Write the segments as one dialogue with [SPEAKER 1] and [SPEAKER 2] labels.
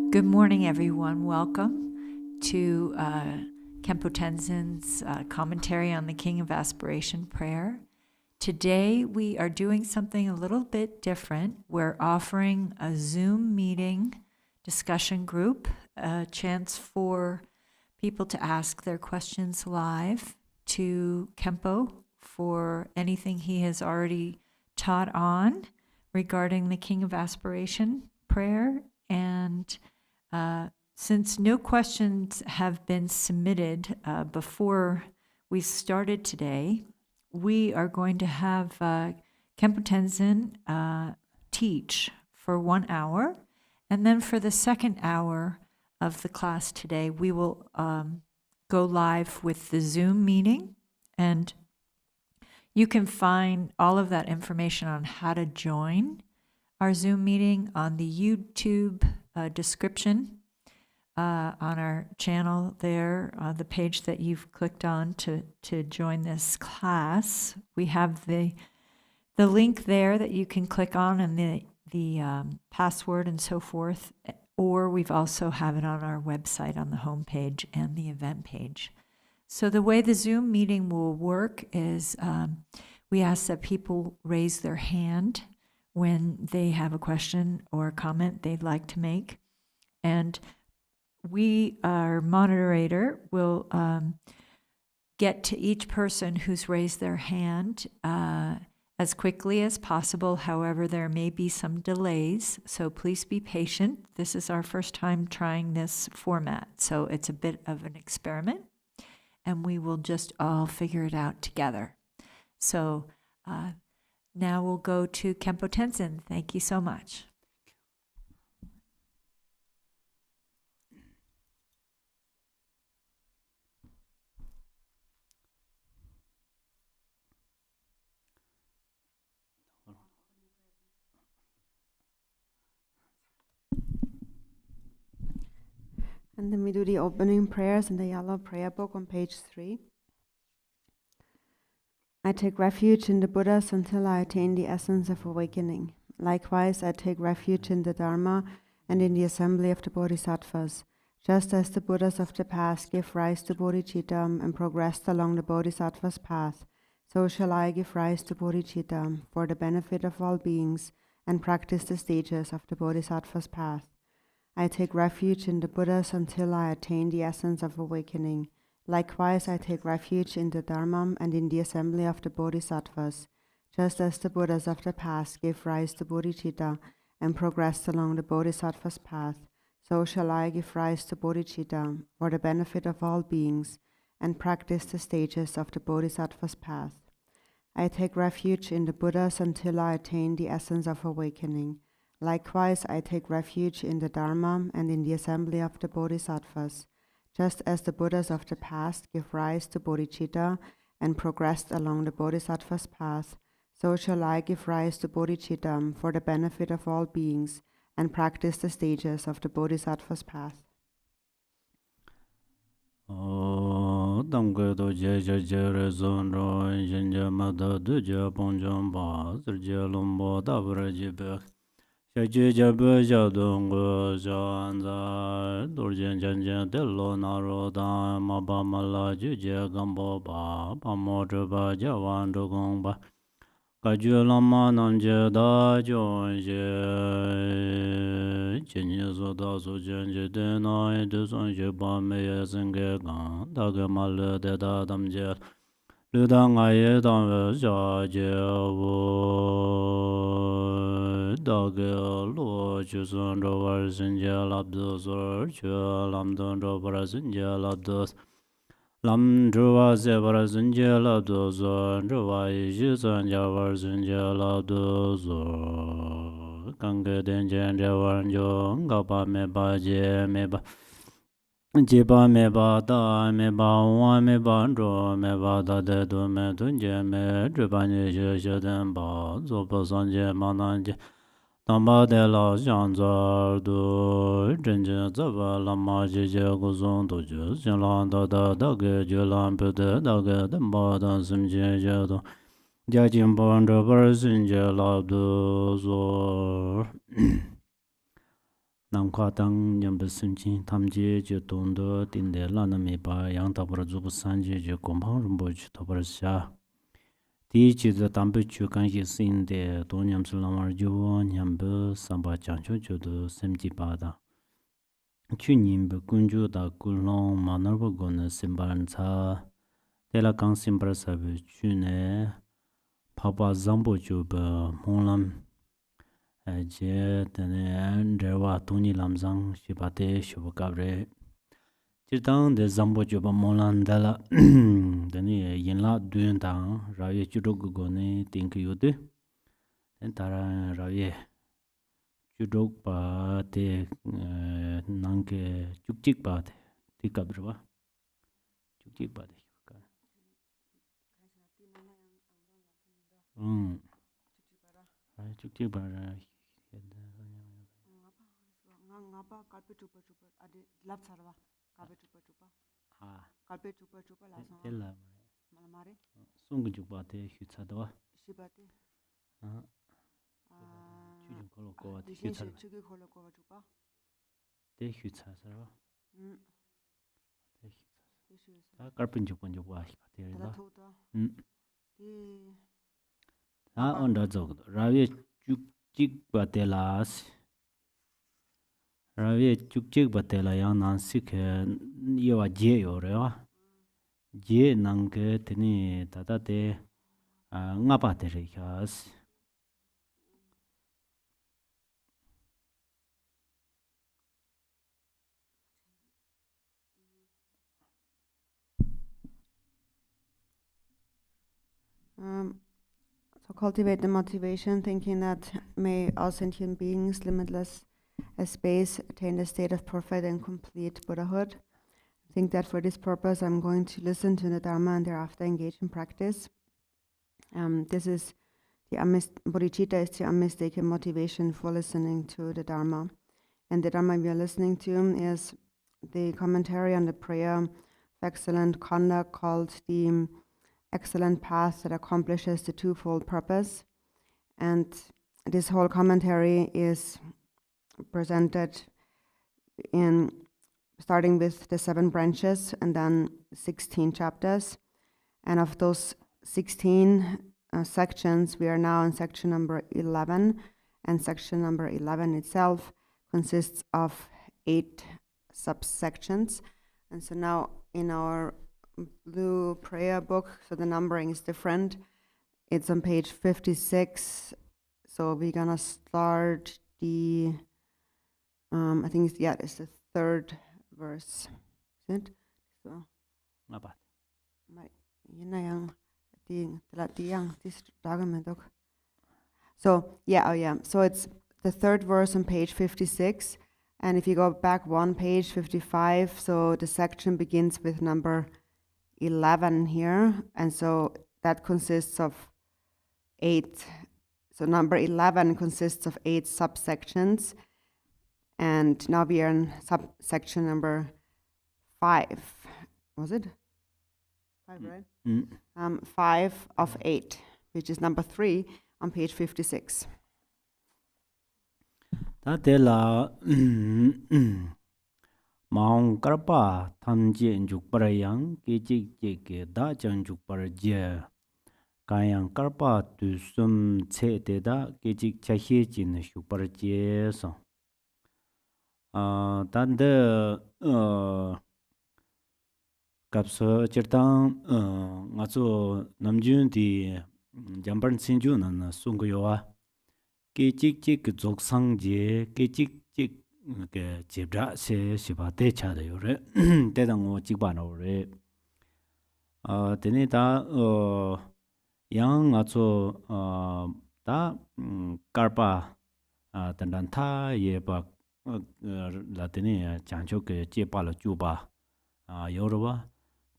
[SPEAKER 1] Good morning, everyone. Welcome to Khenpo Tenzin's commentary on the King of Aspiration prayer. Today, we are doing something a little bit different. We're offering a Zoom meeting discussion group, a chance for people to ask their questions live to Khenpo for anything he has already taught on regarding the King of Aspiration prayer. And since no questions have been submitted before we started today, we are going to have Khenpo Tenzin teach for 1 hour. And then for the second hour of the class today, we will go live with the Zoom meeting. And you can find all of that information on how to join our Zoom meeting on the YouTube description on our channel there, the page that you've clicked on to join this class. We have the link there that you can click on and the password and so forth, or we've also have it on our website on the home page and the event page. So the way the Zoom meeting will work is we ask that people raise their hand when they have a question or a comment they'd like to make. And we, our moderator, will get to each person who's raised their hand as quickly as possible. However, there may be some delays, so please be patient. This is our first time trying this format, so it's a bit of an experiment, and we will just all figure it out together. So now we'll go to Khenpo Tenzin. Thank you so much.
[SPEAKER 2] And then we do the opening prayers in the yellow prayer book on page 3. I take refuge in the Buddhas until I attain the essence of awakening. Likewise, I take refuge in the Dharma and in the assembly of the Bodhisattvas. Just as the Buddhas of the past gave rise to Bodhichitta and progressed along the Bodhisattva's path, so shall I give rise to Bodhichitta for the benefit of all beings and practice the stages of the Bodhisattva's path. I take refuge in the Buddhas until I attain the essence of awakening. Likewise, I take refuge in the Dharma and in the assembly of the Bodhisattvas. Just as the Buddhas of the past gave rise to Bodhichitta and progressed along the Bodhisattva's path, so shall I give rise to Bodhichitta for the benefit of all beings and practice the stages of the Bodhisattva's path. I take refuge in the Buddhas until I attain the essence of awakening. Likewise, I take refuge in the Dharma and in the assembly of the Bodhisattvas. Just as the Buddhas of the past gave rise to Bodhichitta and progressed along the Bodhisattva's path, so shall I give rise to Bodhichitta for the benefit of all beings and practice the stages of the Bodhisattva's path.
[SPEAKER 3] Lama Namje Da Jonje Chinyiso Da Su Jenje Dena Dusunje Bame Senge Gan Dage Malu De Da Damje Ludanga Ye Dame Jaje Wo Dage Lo Chusun Rovar Sinje Labdus Or Chua Lamdun Rovar Sinje Labdus Lam Druva Zebra Zinja Labdozo, Druva Yizan Javar Zinja Labdozo, Ganga Denjan Javanjo, Gapa Meba Je Meba, Jiba Meba Da Meba, Wa Meba Dro Meba Da De Do Me Dunje Me, Dribani Jadenba, Zopa Sanje Mananje. Tamba de la Janzar do Jinjin Zava Lama Jija Guzon Dojo, Jinlan da Dage Julan Pede Dage Damba Dan Simjin Jado, Jajin Banda Barzinja Labdo Zor. Namkwa tang nyamba sunchi tamje je tondo tinde lana meba yang tabara zubu sanje je gompang rumbo je tabara sha. Di chi za tambe chu kanshi sinde do nyamsu lamar jo nyamba samba chancho jo do semji bada. Chu nyimba kunju da kulong manarba gona simbaran ca. Tela kang simbara sabi chu ne papa zambo jo ba monglam. Je tene rewa tuni lamzang shibate shubakabre. Chirtang de zambo juba molan dala tene yinla duen tang raye chudok go ne think yude. Ten tara raye chudok pa te nangke chukchik pa te tikabrwa. Chukchik pa te shubaka. Chukchik pa
[SPEAKER 2] ngapa kalpe chupa chupa adi lap sarwa kalpe chupa chupa kalpe chupa chupa la sa
[SPEAKER 3] tela
[SPEAKER 2] malamare
[SPEAKER 3] sungu chukpa te shutsadwa.
[SPEAKER 2] shibate
[SPEAKER 3] Chujun kolo kowa te
[SPEAKER 2] dishin
[SPEAKER 3] shutsadwa.
[SPEAKER 2] chugi kholo ko chupa
[SPEAKER 3] Te shutsadwa.
[SPEAKER 2] dishu
[SPEAKER 3] Ta karpin chukpan chukwa shiba te
[SPEAKER 2] tala
[SPEAKER 3] rila.
[SPEAKER 2] thota di
[SPEAKER 3] Ta onda zogdo. Rawe chukchik pa te las. Rawe chukchik pa te la yang nan sikhe yewa je yo rewa. Je nang ke teni tata te nga pa te re khas.
[SPEAKER 2] So cultivate the motivation, thinking that may all sentient beings, limitless as space, attain the state of perfect and complete Buddhahood. Think that for this purpose, I'm going to listen to the Dharma and thereafter engage in practice. This is the Bodhichitta is the unmistaken motivation for listening to the Dharma. And the Dharma we are listening to is the commentary on the prayer of excellent conduct called the Excellent Path that accomplishes the twofold purpose. And this whole commentary is presented in starting with the 7 branches and then 16 chapters. And of those 16 sections, we are now in section number 11. And section number 11 itself consists of 8 subsections. And so now in our blue prayer book, so the numbering is different. It's on page 56. So we're gonna start the, I think it's the 3rd verse. Is it? So.
[SPEAKER 3] Nga pa.
[SPEAKER 2] So so it's the 3rd verse on page 56, and if you go back one page, 55, so the section begins with number 11 here, and so that consists of 8. So number 11 consists of 8 subsections, and now we are in subsection number 5. Was it? 5, right? 5 of 8, which is number 3 on page 56.
[SPEAKER 3] Ta te la maung karpa tham je njuk parayang ke chik je ke da chang njuk par je kayang karpa tu sum che te da ke chik cha he jin shu par je so tan de kapso chirtang nga zo namjun di jamban sinju nan sung yo wa ke chik chik zok sang je ke chik chik ke jibra se shiba te cha de yo re te dang wo chik ba no re tene da yang nga zo da karpa dan ta ye ba la tene changcho ke che pa la chu ba yo ro ba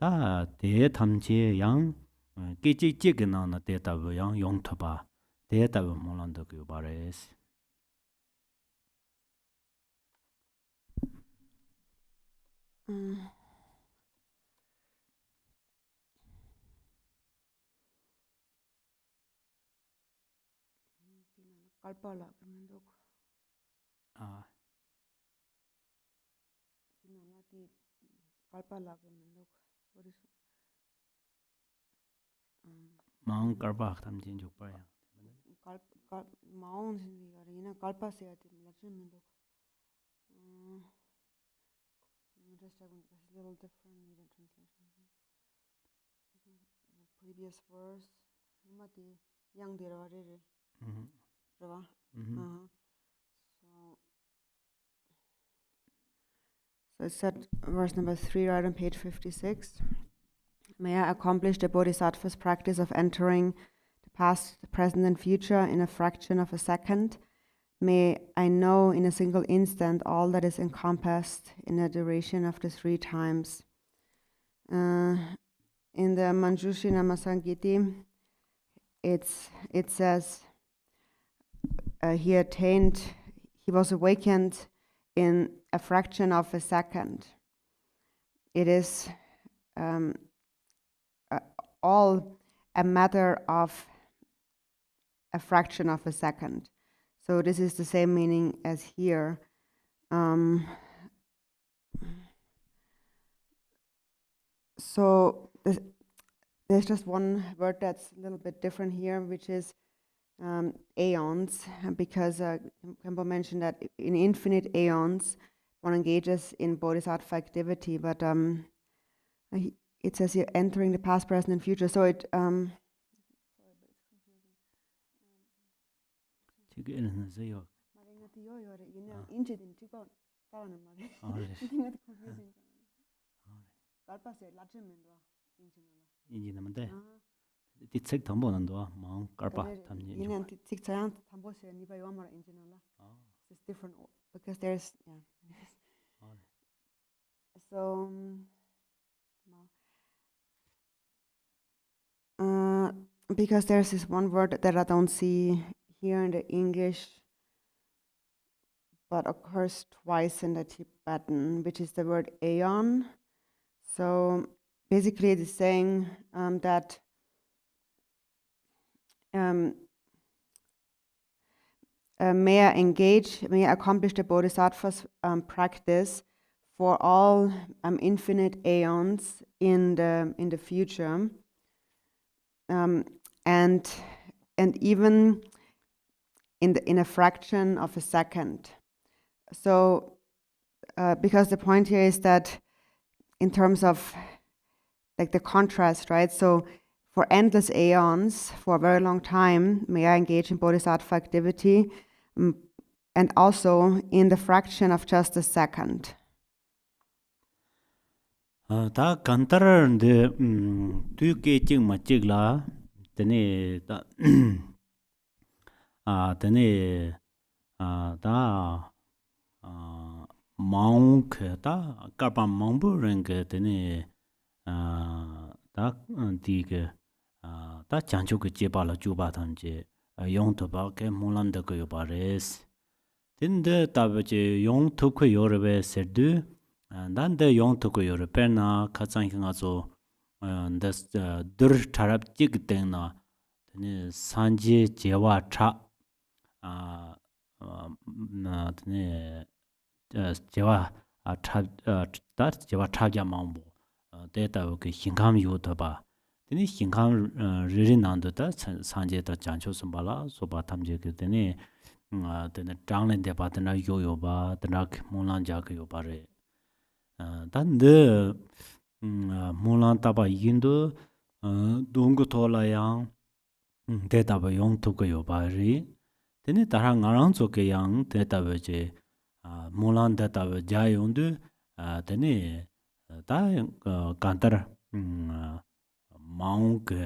[SPEAKER 3] da de tham che yang ke chik chik na na te ta yang yong tho ba te ta mo lan de yo ba re Mang karba tam jin juk pa yang.
[SPEAKER 2] Maun sin yore ina kalpa se ati lachin mendo. Just a little different need a translation. The previous verse, mati yang dira re. Rava. So it's at verse number 3, right on page 56. May I accomplish the Bodhisattva's practice of entering the past, the present, and future in a fraction of a second. May I know in a single instant all that is encompassed in a duration of the 3 times. In the Manjushri Namasangiti, it says he was awakened in a fraction of a second. It is all a matter of a fraction of a second. So this is the same meaning as here. So there's just one word that's a little bit different here, which is aeons, because Khenpo mentioned that in infinite aeons one engages in bodhisattva activity, but it says here entering the past, present, and future. So it sorry, but it's confusing.
[SPEAKER 3] It's
[SPEAKER 2] different because there's so because there's this one word that I don't see here in the English but occurs twice in the Tibetan, which is the word aeon. So basically it is saying that may I accomplish the Bodhisattva's practice for all infinite aeons in the future, and even in a fraction of a second. So because the point here is that in terms of like the contrast, right? So for endless aeons, for a very long time, may I engage in bodhisattva activity, and also in the fraction of just a second.
[SPEAKER 3] Ta kantar de tu ke ching ma chigla tene ta tene ta maung ta karpa maungbu reng tene ta ti ke ta chanchu ke jeba la juba tan je yong to ba ke mulan de ko yo bares tin de ta be je yong to ko yo re se du dan de yong to ko yo re per na ka chang nga zo de dur tarap jig den na tene sanje jewa cha na tene jewa cha ta jewa cha ja maungbu de ta ke hingam yo to ba tene hingam ri nan de ta sanje ta jancho sum bala so ba tham je ke tene tene trang len de ba tene yo ba tene mulan ja ke yo ba re dan de mulan ta ba yin do dong go to la yang de ta ba yong to ko yo ba ri tene ta ra ngarang zo ke yang de ta ba je mulan de ta ba ja yong de tene ta kantar maung ke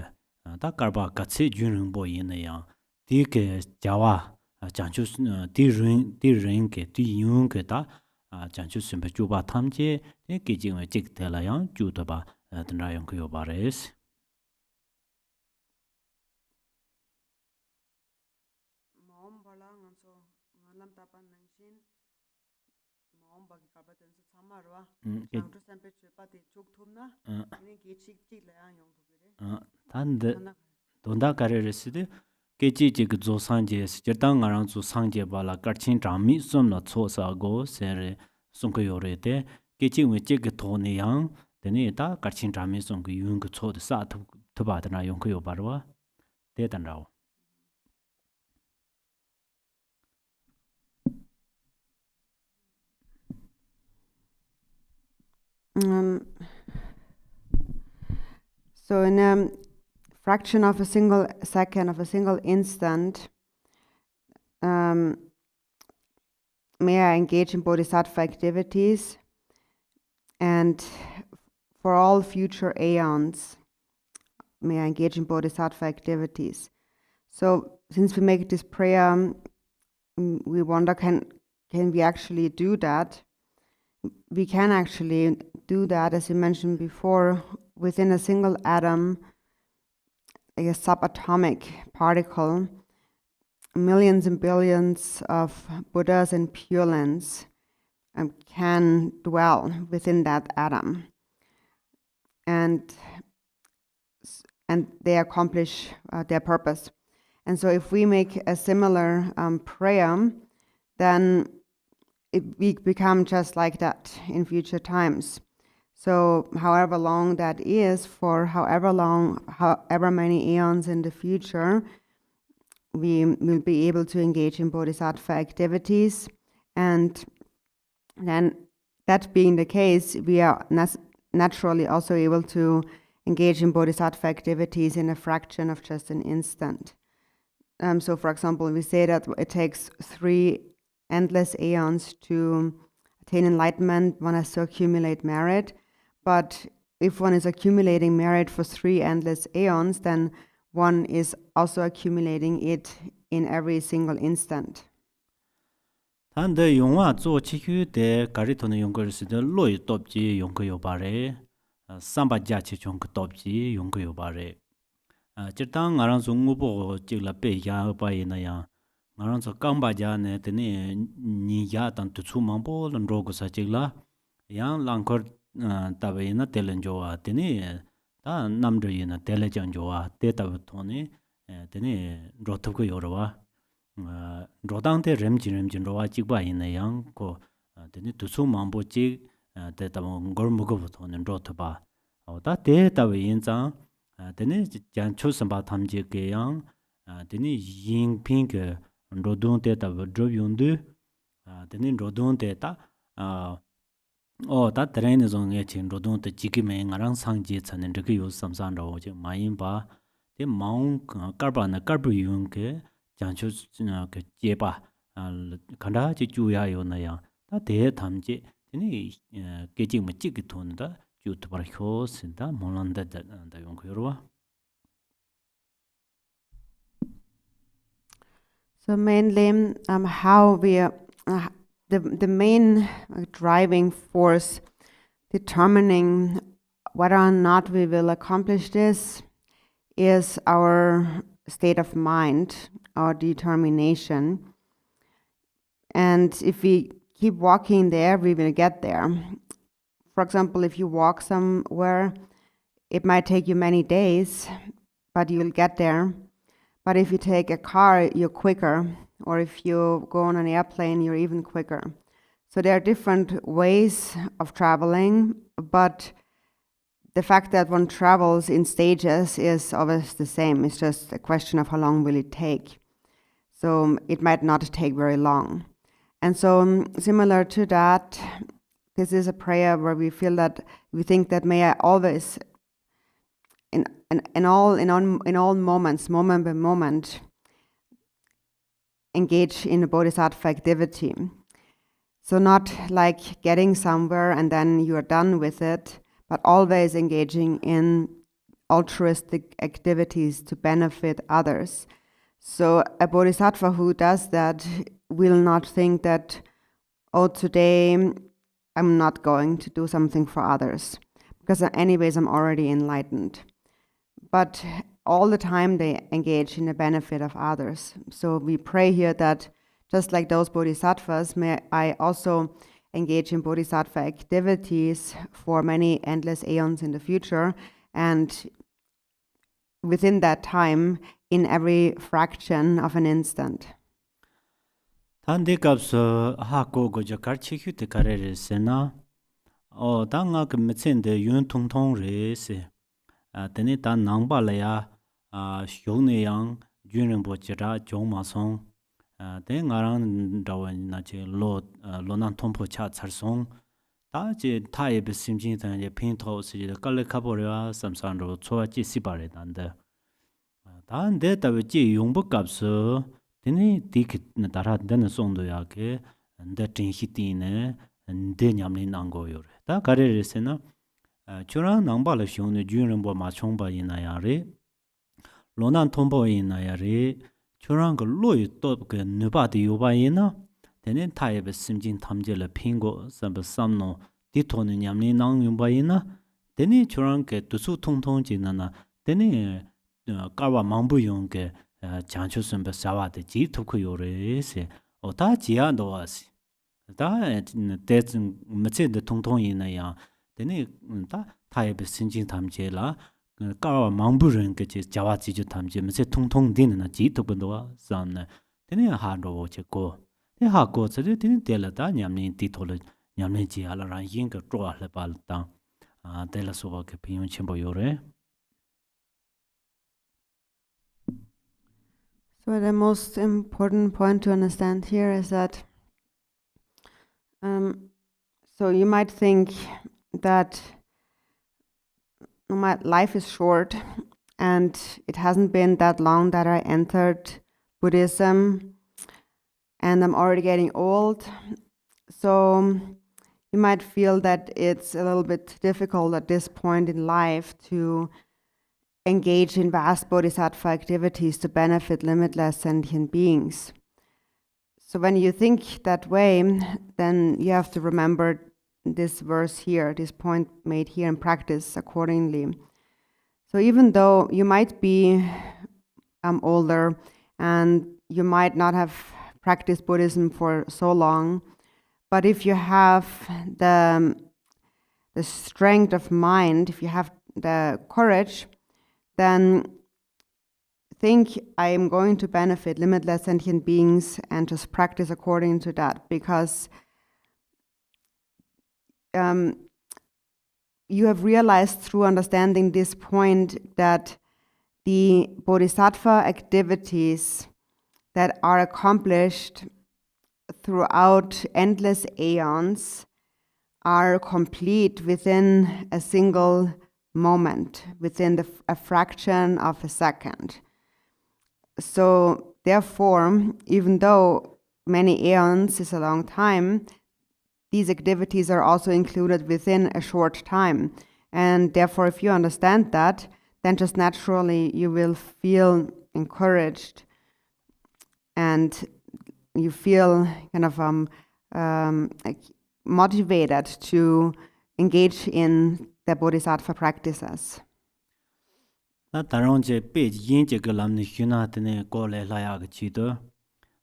[SPEAKER 3] ta karba katse jun bo yin yang ti ke jawa janchu ti ring ke ti yung ke ta janchu simpe juba thamje ne ke jing we jik te la yang ju da ba den ra yong ko yo ba res
[SPEAKER 2] Maum bala nganso ngalam tapan nangshin maum bagi karba tensu samarwa jangtu sampe chepa ti chuk thumna ni ge chik chik la yang yong thubire
[SPEAKER 3] tan de donda kare reside keji je zo sanje se dang ngarang zo sanje bala karchin rami som na cho sa go se re sung ko yo re de kechi we che ge to ne yang deni ta karchin drame song ge yung ge cho de sa to ba na yung yo barwa de dan rao
[SPEAKER 2] So in a fraction of a single second, of a single instant, may I engage in Bodhisattva activities, and for all future aeons, may I engage in Bodhisattva activities. So since we make this prayer, we wonder, can we actually do that? We can actually do that, as you mentioned before, within a single atom, like a subatomic particle. Millions and billions of Buddhas and Pure Lands can dwell within that atom, and they accomplish their purpose. And so if we make a similar prayer, then we become just like that in future times. So however long that is, for however many eons in the future, we will be able to engage in Bodhisattva activities. And then, that being the case, we are naturally also able to engage in Bodhisattva activities in a fraction of just an instant. So for example, we say that it takes 3 endless aeons to attain enlightenment. One has to accumulate merit. But if one is accumulating merit for 3 endless aeons, then one is also accumulating it in every single instant.
[SPEAKER 3] Tanda yongwa zo chikyu de karitono yonggo de loi topji yonggo yo bare samba ja chi chong topji yonggo yo bare chirtang ngarang zo ngubo chigla pe ya ba yin ya ngarang zo kangba ja ne tene ni ya tan tu chu mangbo lon ro go sa chigla yang langkor tabe na telen jo wa tene ta namdre yin tele jang jo wa te ta thone tene ro thok yo ro wa rodang te remjin rowa chigba yin yang ko tene tusu mambo chi te ta ngor mugo to nen ro to ba da te ta we yin zang tene jan chu sam ba tham je ge yang tene yin ping ge rodong te ta dro yong du tene rodong te ta da train zong ye chin rodong te chi gi me ngarang sang je chan nen ge yo sam san ro je ma yin ba te maung karba na karbu yung ge jancho ke jeba khanda chi chu ya yo na ya ta de tham je ni ke ji ma chi ki thon da chu to par kho sin da molan da yong ko ro.
[SPEAKER 2] So mainly how we the main driving force determining whether or not we will accomplish this is our state of mind, our determination. And if we keep walking there, we will get there. For example, if you walk somewhere, it might take you many days, but you'll get there. But if you take a car, you're quicker. Or if you go on an airplane, you're even quicker. So there are different ways of traveling, but the fact that one travels in stages is always the same. It's just a question of how long will it take. So it might not take very long. And so similar to that, this is a prayer where we think that may I always, in all moments, moment by moment, engage in a bodhisattva activity. So not like getting somewhere and then you are done with it, but always engaging in altruistic activities to benefit others. So a bodhisattva who does that will not think that, oh, today I'm not going to do something for others, because anyways I'm already enlightened. But all the time they engage in the benefit of others. So we pray here that just like those bodhisattvas, may I also engage in bodhisattva activities for many endless aeons in the future, and within that time, in every fraction of an instant.
[SPEAKER 3] Tande kapso ha ko go jakar chikyu te karere sena tanga ke metsen de yun tung tong re se tene ta nangba la ya xiong ne yang yun ren bo chira jong ma song te ngarang dawan na che lo nan tong po cha char song ta je ta ye be sim jin tan ye pin tho se de ka le kha bo ya sam san ro cho chi si ba re dan de ta de ta be ji yong bo kap so tene di ki na ta ra de na song do ya ke de tin hi ti ne de nyam ni nang go yo re ta ka re re se na churang nangba la xiong ne jun ren bo ma chong ba yin na ya re lo nan tong bo yin na ya re churang ge lo yu to ge ne ba de yu ba yin na tene ta ye be sim jin tham je le ping go sam ba sam no di to ne nyam ni nang yu ba yin na tene churang ge tu su tong tong ji na na tene ka wa mang bu yong ge chang chu sun ba sa wa de ji tu ku yo re se o ta ji ya do wa si ta de me che de tong tong yin na ya tene ta ta ye be sim jin tham je la 까와 망부른 그 자와 지주 탐지 무슨 통통 되는 지 독도와 삼네 되네 하로 제고 네 하고 저들 되는 데라다 냠니 디톨 냠니 지알라 인가 쪼알레 발당 아 데라소가 그 비용 첨부 요래.
[SPEAKER 2] So the most important point to understand here is that so you might think that life is short and it hasn't been that long that I entered Buddhism and I'm already getting old. So you might feel that it's a little bit difficult at this point in life to engage in vast Bodhisattva activities to benefit limitless sentient beings. So when you think that way, then you have to remember this verse here, this point made here, and practice accordingly. So even though you might be older and you might not have practiced Buddhism for so long, but if you have the strength of mind, if you have the courage, then think I am going to benefit limitless sentient beings and just practice according to that, because you have realized through understanding this point that the Bodhisattva activities that are accomplished throughout endless aeons are complete within a single moment, within a fraction of a second. So therefore, even though many aeons is a long time, these activities are also included within a short time. And therefore, if you understand that, then just naturally you will feel encouraged and you feel kind of motivated to engage in the Bodhisattva practices.
[SPEAKER 3] 나 다른제 페이지 인제 글람니 휴나드네 고레 라야가 지도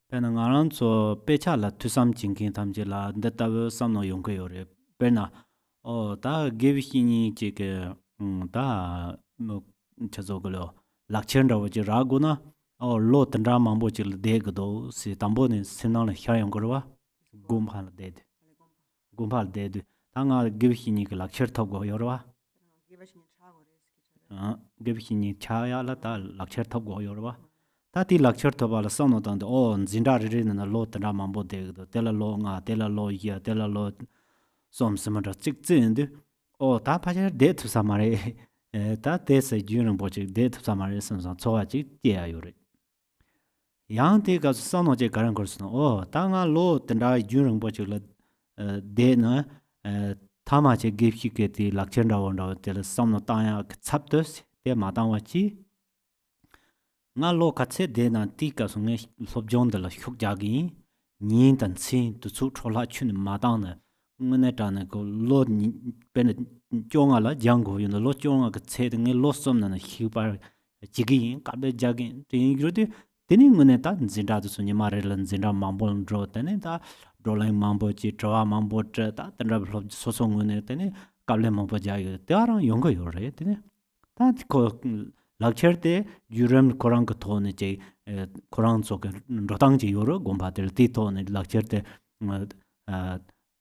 [SPEAKER 3] 배는 알아서 배차라 투삼 진긴 담제라 데타브 삼노 용거요레 배나 다 게비히니 제게 다뭐 저저글로 락천라고 지라고나 로 던라 망보질 데그도 시 담보네 신나는 샤용거와 곰할 데드 곰할 데드 당아 게비히니 그 락처타고 요러와 gebhini chaya la ta lakchar thab go yorwa ta ti lakchar thaba la sono tan zinda ri na lo ta mambo de do tela lo nga tela lo ya tela lo som samara chik chen de ta pa ja de thu samare ta te se jun bo chik de thu samare sam sa chowa chi tie ya yore yang te ga sono je garan kor sno ta nga lo ta jun bo chik la de na 타마 제 gebhiketi lakchen rawon tel samno taya chapdos te matangwachi nga lo khatse de na ti ka sunge lobjon de la hyukjagi nin tan sin tu chu chola chun matang na ngene ta na ko lo pen jonga la jango yin lo jonga ka che de nge lo som na hyupa jigi ka be jagi tin grode teni ngene ta zinda du sunye mare lan zinda mambol ro tene ta Rolling mambo chi trawa mambo tra ta tandra sosong ne tene kable mambo jai te arang yong go yore tene ta ko lakcher te yuram korang ko thone che korang so ke rotang ji yoro gomba del ti to ne lakcher te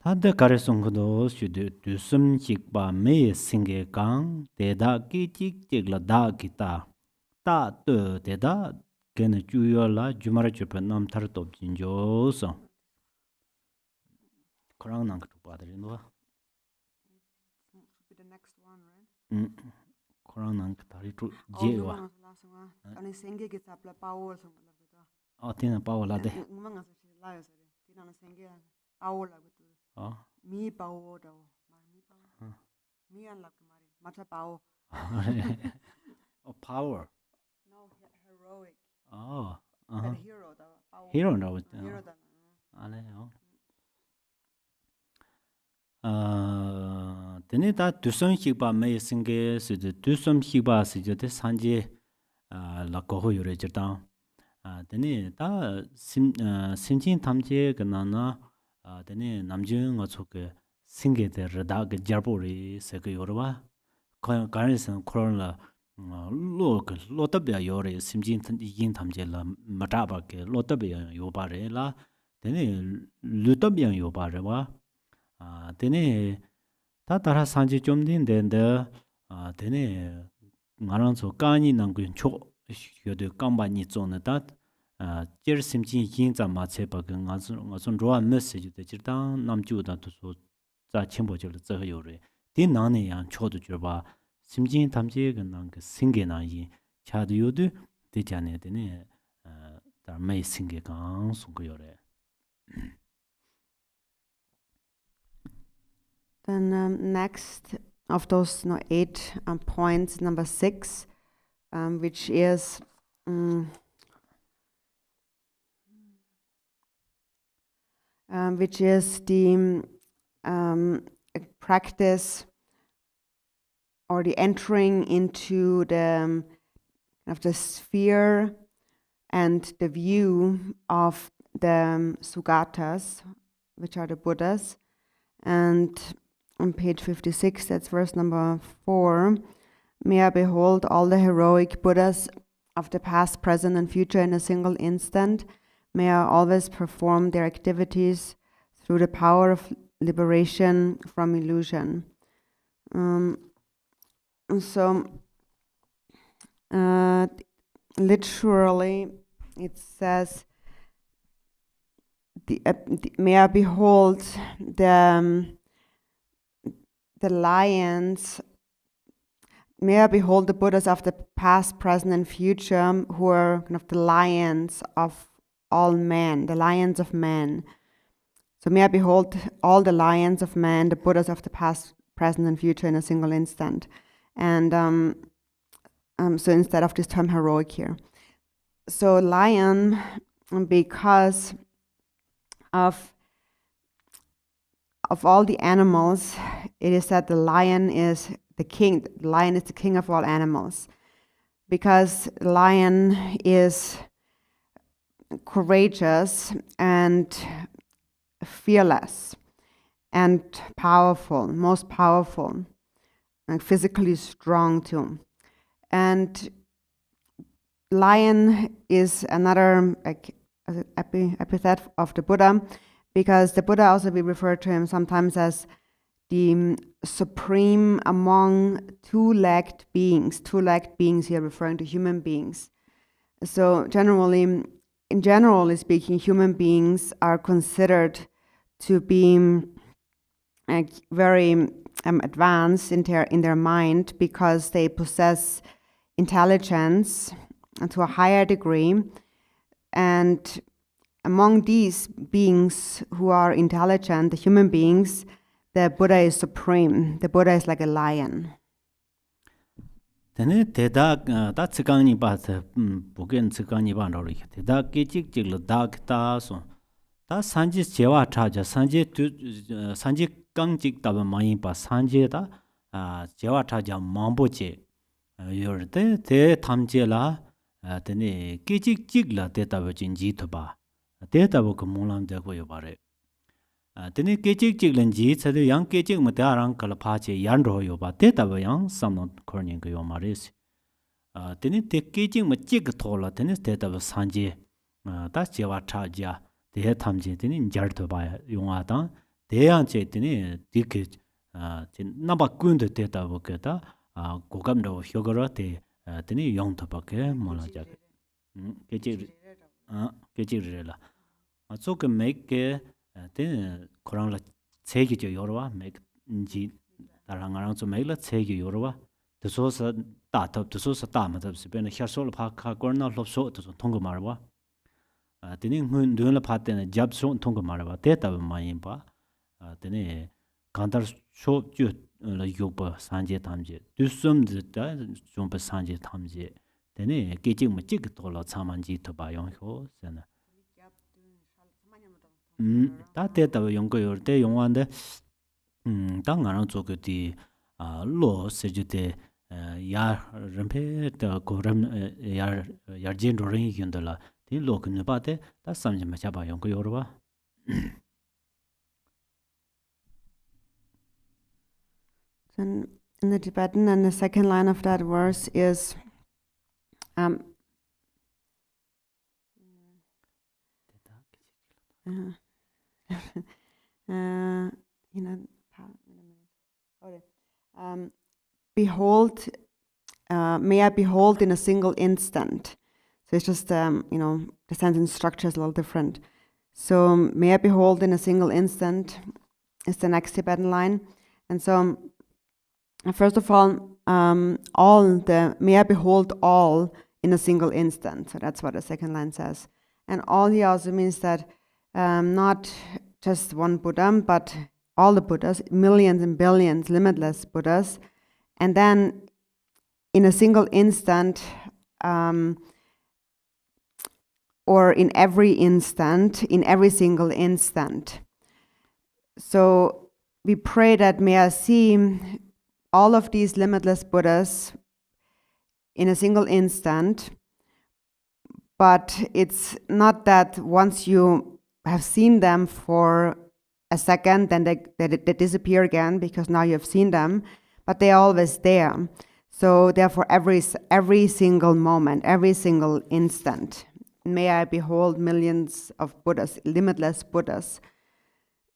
[SPEAKER 3] 다데 가르송도 슈드 두숨 식바 메 싱게 강 데다 끼찍찍라 다 기타 따뜨 데다 게네 주요라 주마르 주pen 남타르 돕진조서 그랑난 그 봐드린도
[SPEAKER 2] The next one, right?
[SPEAKER 3] 그랑난 그 다리 주 제와
[SPEAKER 2] 아니 생기게 잡라 파워 성글라고다.
[SPEAKER 3] 어때나 파워라데
[SPEAKER 2] 응망아서 라요서 디나는 생기야 파워라고 미 파워다 미 파워 미안 라고 말이 마차 파워
[SPEAKER 3] power
[SPEAKER 2] no heroic
[SPEAKER 3] that
[SPEAKER 2] hero da
[SPEAKER 3] hero no
[SPEAKER 2] hero da
[SPEAKER 3] 아네요 데네 다 두섬식 바 메 싱게 스드 두섬식 바 스드 산지 라고호 요레저다 데네 다 신진 탐제 그나나 데네 남중 어초게 싱게데 라다게 자보리 세게 요르바 가르선 코로나 로터비아 요레 심진 이긴 탐제라 마타바게 로터비아 요바레라 데네 루터비아 요바레와 데네 다 따라 산지 좀 된데 데네 말한서 까니 난군 초 요도 깜바니 존다 제르 심진 인자 마체바가 가서 로아 메시지 되지다 남주다 도서 자 첨보절 저 요래 디나네야 초도 줘봐 심진 탐지가 난그 생계나이 차도 요도 되잖아요 되네 다 메 생계가 송고 요래
[SPEAKER 2] Then next of those 8 points, number 6, which is the practice or the entering into the of the sphere and the view of the Sugatas, which are the Buddhas, and on page 56, that's verse number 4, may I behold all the heroic Buddhas of the past, present, and future in a single instant. May I always perform their activities through the power of liberation from illusion. Literally, it says, may I behold the lions, may I behold the Buddhas of the past, present, and future, who are kind of the lions of all men, the lions of men. So may I behold all the lions of men, the Buddhas of the past, present, and future in a single instant. And so instead of this term heroic here. So lion, because of all the animals, it is said the lion is the king. The lion is the king of all animals, because lion is courageous and fearless and powerful, most powerful, and physically strong too. And lion is another epithet of the Buddha, because the Buddha also we refer to him sometimes as the supreme among two-legged beings. Two-legged beings here referring to human beings. So generally speaking, human beings are considered to be very advanced in their mind, because they possess intelligence to a higher degree. And among these beings who are intelligent, the human beings, the Buddha is supreme. The Buddha is like a lion.
[SPEAKER 3] Tene teda da tsikangni ba tse bugen tsikangni ba ro ri teda kechik chigla da ta so da sanji jewa cha ja sanji kangjik da ba mai ba sanji da jewa cha ja mambo che yor te thamje la tene kechik chigla te ta ba jin ji to ba te ta ba ko molam de ko yo ba re tene kechik chiglan ji chade yang kechik ma ta rang kala pha che yan ro yo ba te ta ba yang samon korning ko yo ma re tene te kechik ma chig thola tene te ta ba sanje ta jewa cha ja te thamje tene jar to ba yong a ta 대한체 되니 디케 나바 군데 데이터 보게다 고감도 효과로데 되니 용토밖에 몰라자 개지르라 아소게 메게 되니 코랑라 체기죠 여러와 메지 다랑아랑 좀 메일라 체기 여러와 드소서 다탑 드소서 다마답스베나 샤솔 파카 코나 롭소 드 통고 말와 되니 눈을 봤더니 잡소 통고 말와 데이터 많이봐 되니 간달 쇼주 요바 산제 탐제 두숨즈다 좀바 산제 탐제 되니 깨지 뭐지 그돌로 참만지 더 봐용호 세나 다데다 용거요 때 용한데 당가랑 조그디 로 세주데 야 렘페 더 고람 야 야진 로링 윤들라 디 로그네 바데 다 삼제 마차바 용거요 봐
[SPEAKER 2] Then in the Tibetan, and the second line of that verse is behold, may I behold in a single instant. So it's just, the sentence structure is a little different. So may I behold in a single instant is the next Tibetan line. And so, first of all, may I behold all in a single instant. So that's what the second line says. And all here also means that not just one Buddha, but all the Buddhas, millions and billions, limitless Buddhas. And then in a single instant, or in every instant, in every single instant. So we pray that may I see all of these limitless Buddhas in a single instant, but it's not that once you have seen them for a second, then they disappear again because now you have seen them, but they're always there. So therefore every single moment, every single instant, may I behold millions of Buddhas, limitless Buddhas.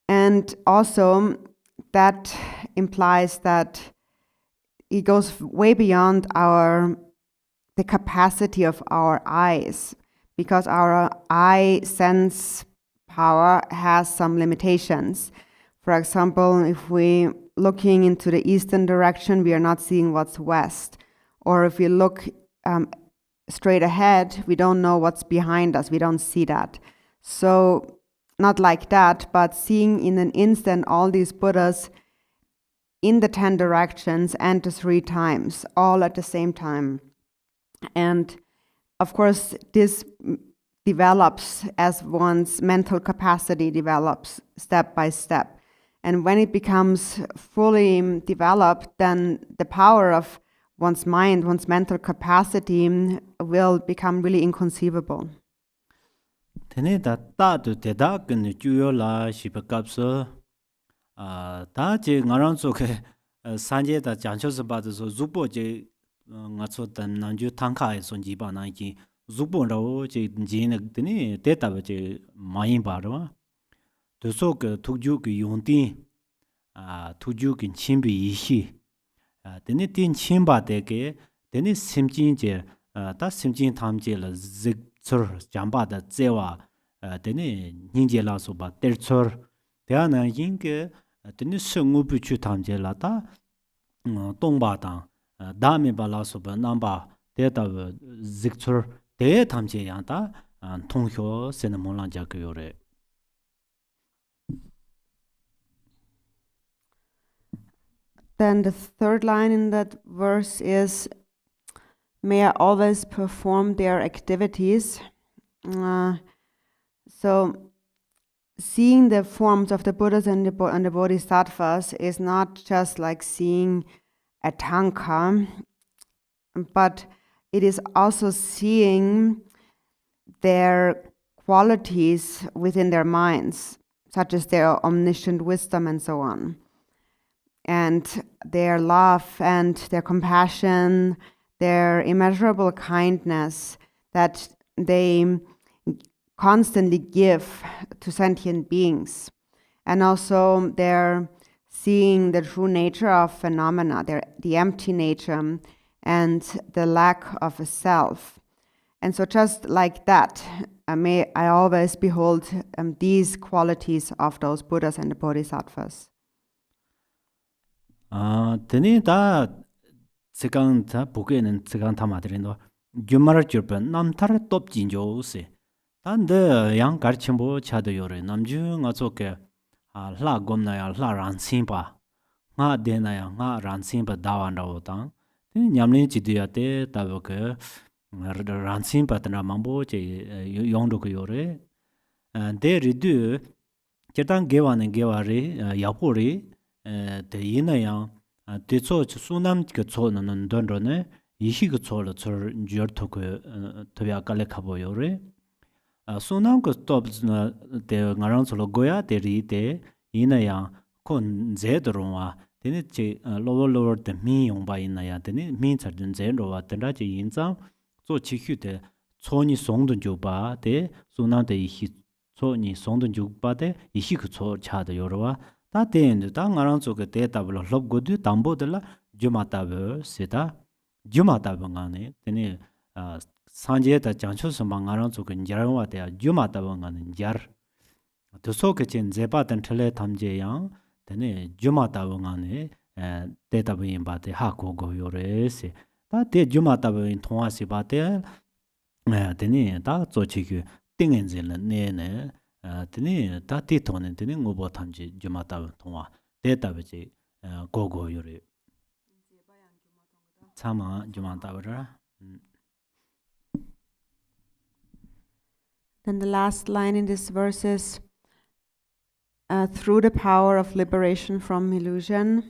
[SPEAKER 2] And also that implies that it goes way beyond the capacity of our eyes, because our eye sense power has some limitations. For example, if we looking into the eastern direction, we are not seeing what's west. Or if we look straight ahead, we don't know what's behind us. We don't see that. So not like that, but seeing in an instant all these Buddhas in the 10 directions and the 3 times, all at the same time. And of course, this develops as one's mental capacity develops step by step. And when it becomes fully developed, then the power of one's mind, one's mental capacity will become really inconceivable.
[SPEAKER 3] 테네다 따도 대다근 주요라 시백갑서 다제 나랑 속에 산제다 장초서 받아서 주보제 나초단 난주 tanka에 손지바나기 주보로 제 진행되니 데이터베 많이 바로 도속 투주기 용티 투주기 침비 이시 데니 틴 침바데게 데니 심진제 다 심진 탐제라 즈르 잠바다 제와 데니 닝제라소바 텔처 대하나 인게 데니 성우부추 탐제라다 동바당 다음에 발라소바 남바 데이터 즈르 대 탐제야다 통효 세나몰란자고요레.
[SPEAKER 2] Then the third line in that verse is, may I always perform their activities. So seeing the forms of the Buddhas and the Bodhisattvas is not just like seeing a tanka, but it is also seeing their qualities within their minds, such as their omniscient wisdom and so on, and their love and their compassion, their immeasurable kindness that they constantly give to sentient beings. And also they're seeing the true nature of phenomena, the empty nature and the lack of a self. And so just like that, I always behold these qualities of those Buddhas and the Bodhisattvas.
[SPEAKER 3] Teni da tsikang ta bukenin tsikang tamadrindo gyumar jurpan namtar top jinjo se. Tanda yang garchimbo chado yore namju nga zoke la gomna ya la ransimpa nga dena ya nga ransimpa dawanda otang. Teni nyamlin chidiya te taboke ransimpa tana mambo che yongdo ko yore. De ridu kirtan gewa ne gewa re yapo re de yina yang de cho sunam ke cho nan don ro ne yishi ke cho le chor jyor to ko to ya kale khabo yore. Sunam ko top na de ngarang cholo goya de ri de yina yang kon ze dorwa de che lower de mi yong ba yina ya de mi char den ze ro wa de ra che yin zang zo chi hyu de cho ni song dun ju ba de sunam de yi cho ni song dun ju ba de yishi ke cho cha de yorwa 다 때인데 다 나랑 쪽에 데이터블로 럽고도 담보들라 주마타베 세다 주마타방안에 되네 산제다 장초서 망아랑 쪽에 자랑와 돼 주마타방안은 자 도소게 진 제바던 틀레 탐제양 되네 주마타방안에 데이터블인 바데 하고고 요레세 다데 주마타방인 통화시 바데 되네 다 조치기 띵엔질은 네네 tene ta ti tone tene ngobo tamji jumata tongwa data beji gogo yore chama jumata bara.
[SPEAKER 2] Then the last line in this verse is through the power of liberation from illusion,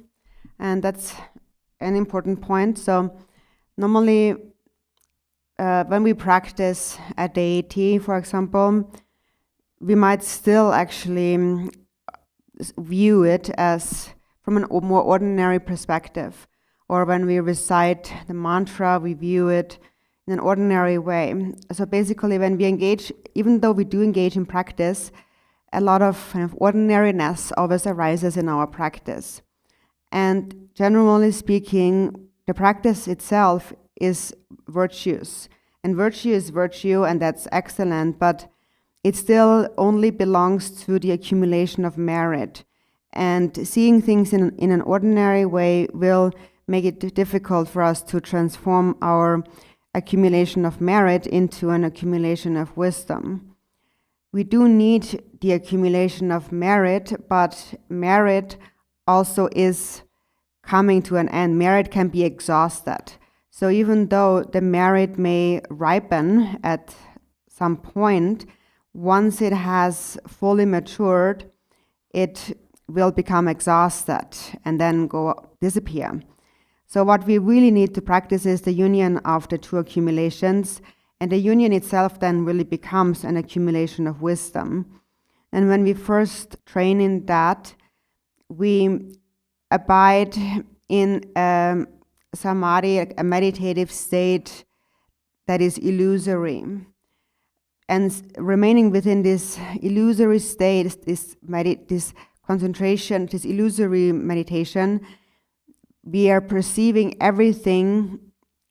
[SPEAKER 2] and that's an important point. So normally when we practice a deity, for example, we might still actually view it as from a more ordinary perspective. Or when we recite the mantra, we view it in an ordinary way. So basically when we engage, even though we do engage in practice, a lot of kind of ordinariness always arises in our practice. And generally speaking, the practice itself is virtuous. And virtue is virtue, and that's excellent, but it still only belongs to the accumulation of merit. And seeing things in an ordinary way will make it difficult for us to transform our accumulation of merit into an accumulation of wisdom. We do need the accumulation of merit, but merit also is coming to an end. Merit can be exhausted. So even though the merit may ripen at some point, once it has fully matured, it will become exhausted and then disappear. So what we really need to practice is the union of the two accumulations, and the union itself then really becomes an accumulation of wisdom. And when we first train in that, we abide in samadhi, a meditative state that is illusory. And remaining within this illusory state, this concentration, this illusory meditation, we are perceiving everything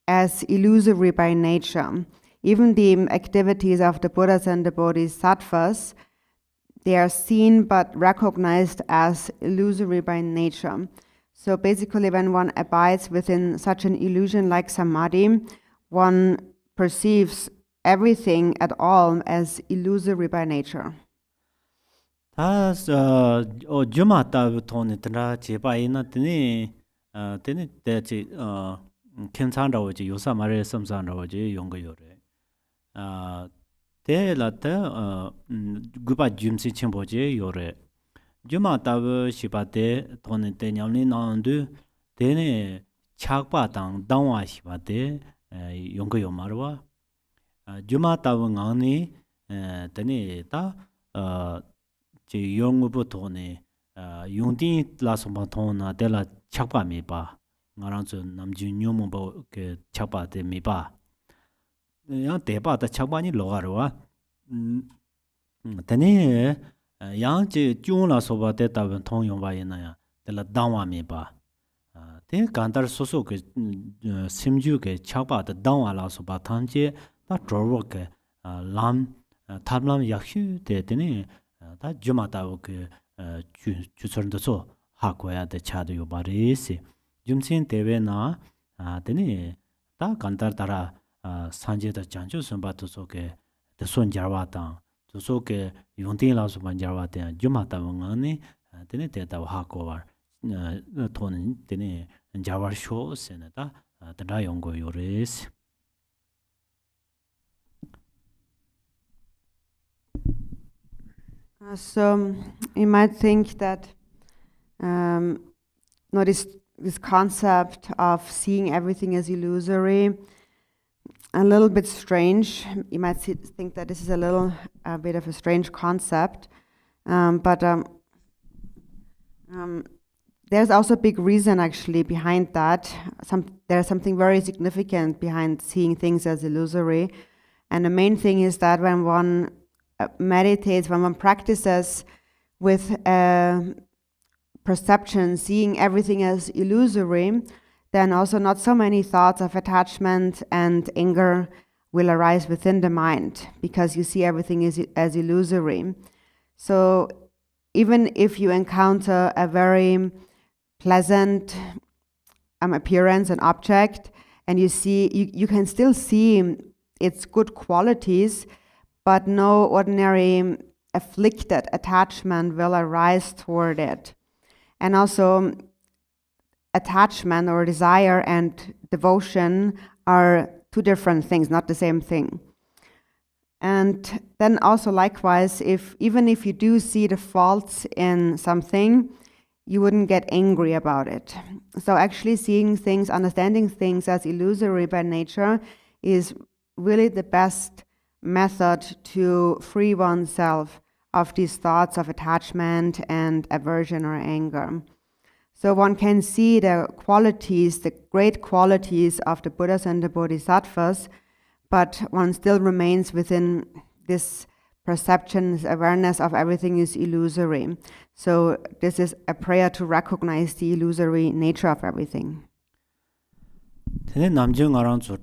[SPEAKER 2] as illusory by nature. Even the activities of the Buddhas and the Bodhisattvas, they are seen but recognized as illusory by nature. So basically when one abides within such an illusion like samadhi, one perceives everything at all as illusory by nature.
[SPEAKER 3] As Jumata Tony Tana Chibaina Tini Kensanda Waji Yosamare Samsanda Waji Yongayore. Te Lata Guba Jumsi Chimboje Yore. Jumata Shibate Tony Tenyamni Nandu Tene Chakpatang Danwa Shibate Yongayomarwa. Jumata Wangani Tene Ta Yongubu Tony Yungdi Lasombatona de la Chapa Miba Naranzo Namju Nyumubo Chapa de Miba Yan Deba the Chapani Logarwa Tene yang ji jung la so ba de ta ben tong yong ba yin na ya de la dang wa me ba de kan dar so so ke sim ju ke cha ba de dang wa la so ba tan je ta zhuo wo ke lam tam lam ya xu de de ne ta ju ma ta wo ke ju chon de so ha ko ya de cha de yo ba re si jum sin de we na de ne ta kan dar dara san je da jang ju sun ba to so ke de sun jar wa dang to so ke yong tin la so ban jar wa de ju ma ta wo ne de ne de ta ha ko wa ton de ne jar wa sho se na ta da yong go yo re si
[SPEAKER 2] So you might think that this concept of seeing everything as illusory a little bit strange. You might think that this is a bit of a strange concept, but there's also a big reason actually behind that. There's something very significant behind seeing things as illusory, and the main thing is that when one meditates, when one practices with perception, seeing everything as illusory, then also not so many thoughts of attachment and anger will arise within the mind, because you see everything as illusory. So even if you encounter a very pleasant appearance, an object, and you can still see its good qualities, but no ordinary afflicted attachment will arise toward it. And also, attachment or desire and devotion are two different things, not the same thing. And then also likewise, even if you do see the faults in something, you wouldn't get angry about it. So actually seeing things, understanding things as illusory by nature is really the best method to free oneself of these thoughts of attachment and aversion or anger. So one can see the qualities, the great qualities of the Buddhas and the Bodhisattvas, but one still remains within this perception, this awareness of everything is illusory. So this is a prayer to recognize the illusory nature of everything.
[SPEAKER 3] Tene namjung around so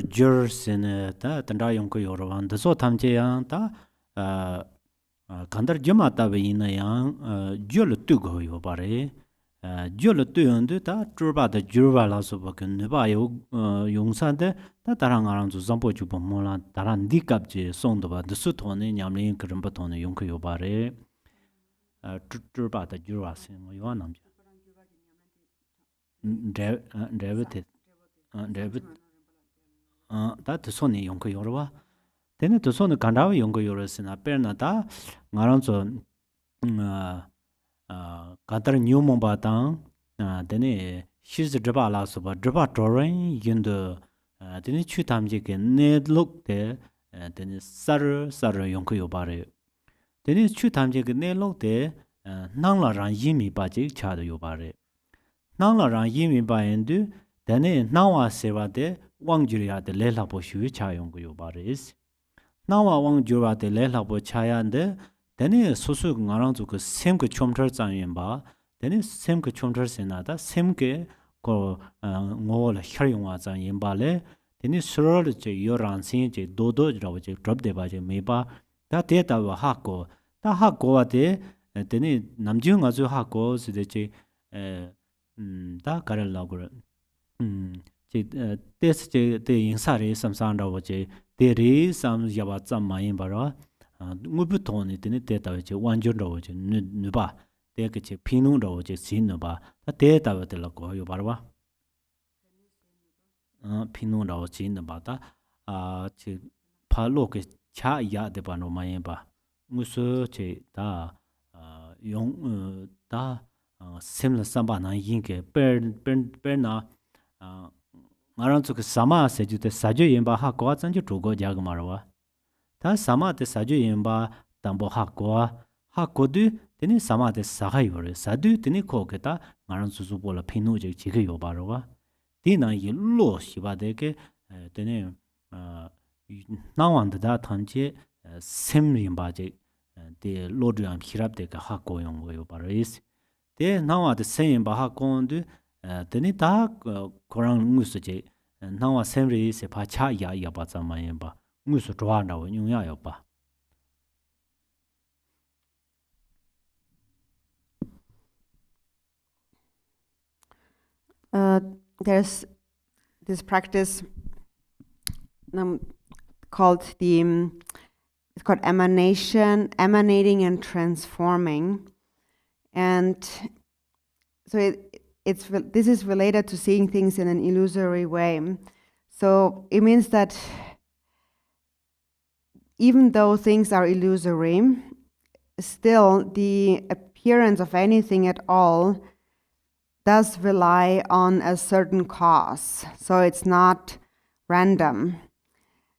[SPEAKER 3] jur sene ta tanda yong ko yorwan de so tamje yang ta kandar juma ta be yin yang jul tu go yo bare jul tu yonde ta turba de jurba la so ba ken ne ba yo yong san de ta tarang around so zampo ju bo mo la taran dikap je song do ba de su to ne nyam le krim ba to ne yong ko yo bare turba de jurwa se mo yo nam je David 다 드손이 용거 요러와 되네 드손은 간다와 용거 요러스나 페르나다 ngaranzo 가다르 뉴몬 바당 되네 시즈 드바라 소바 드바 도렌 윤도 되네 추탐지게 네록데 되네 사르 용거 요바레 되네 추탐지게 네록데 낭라랑 이미 바지 차도 요바레 낭라랑 이미 바엔드 Dane nawa sewa de wangjuriya de lelabo shuwi chayong yo baris. Nawa wangjuriya de lelabo chayande dane susu ngarangzu ke semke chomchar zangyen ba dane semke chomchar senada semke ko ngol kharyongwa zangyen ba le dane surol je yoransin je dodo rawo je drop de ba je meba da data wa hakko da hakko wa de dane namjung azu hakko side je da karal lagor this the insari samsang rawo je de ri sam yawa tsam mayin bara ngubu toni de de ta je wanjun rawo je nu ba de ke je pinu rawo je sin nu ba ta de ta de la ko yo bara pinu rawo sin nu ba ta je pa lo ke cha ya de ba no mayin ba ngusu je ta yong ta simla samba na yin ke per na ngaranzu ke sama seju te sajo yemba ha ko zanju tugo jag marwa ta sama te sajo yemba tambo ha ko du teni sama te saga yore sadu teni ko ke ta ngaranzu su bola pinu je jige yo barwa dina yi lo shiba de ke teni nawand da tanje sem yemba je the Lodriam Hirap de Hakoyong Goyo Paris. The now the same Bahakond, the Nita Koran Musaje, and now assembly is a Pachaya Yabaza Mayamba, Musudwana, Yuyayoba.
[SPEAKER 2] There's this practice called it's called emanating and transforming, and so this is related to seeing things in an illusory way. So it means that even though things are illusory, still the appearance of anything at all does rely on a certain cause. So it's not random.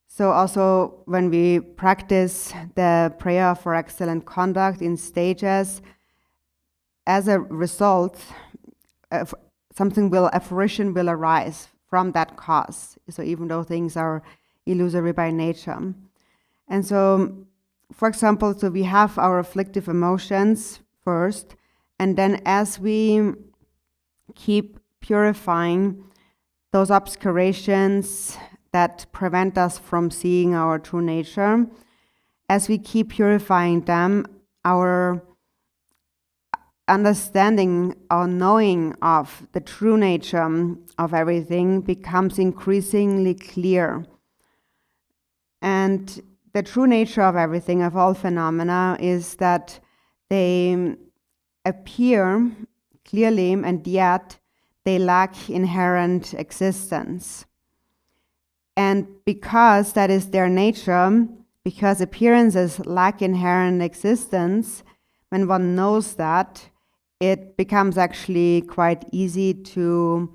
[SPEAKER 2] So also when we practice the prayer for excellent conduct in stages, as a result, a fruition will arise from that cause. So even though things are illusory by nature. And so, for example, so we have our afflictive emotions first, and then as we keep purifying those obscurations that prevent us from seeing our true nature, as we keep purifying them, our understanding or knowing of the true nature of everything becomes increasingly clear. And the true nature of everything, of all phenomena, is that they appear clearly and yet they lack inherent existence. And because that is their nature, because appearances lack inherent existence, when one knows that, it becomes actually quite easy to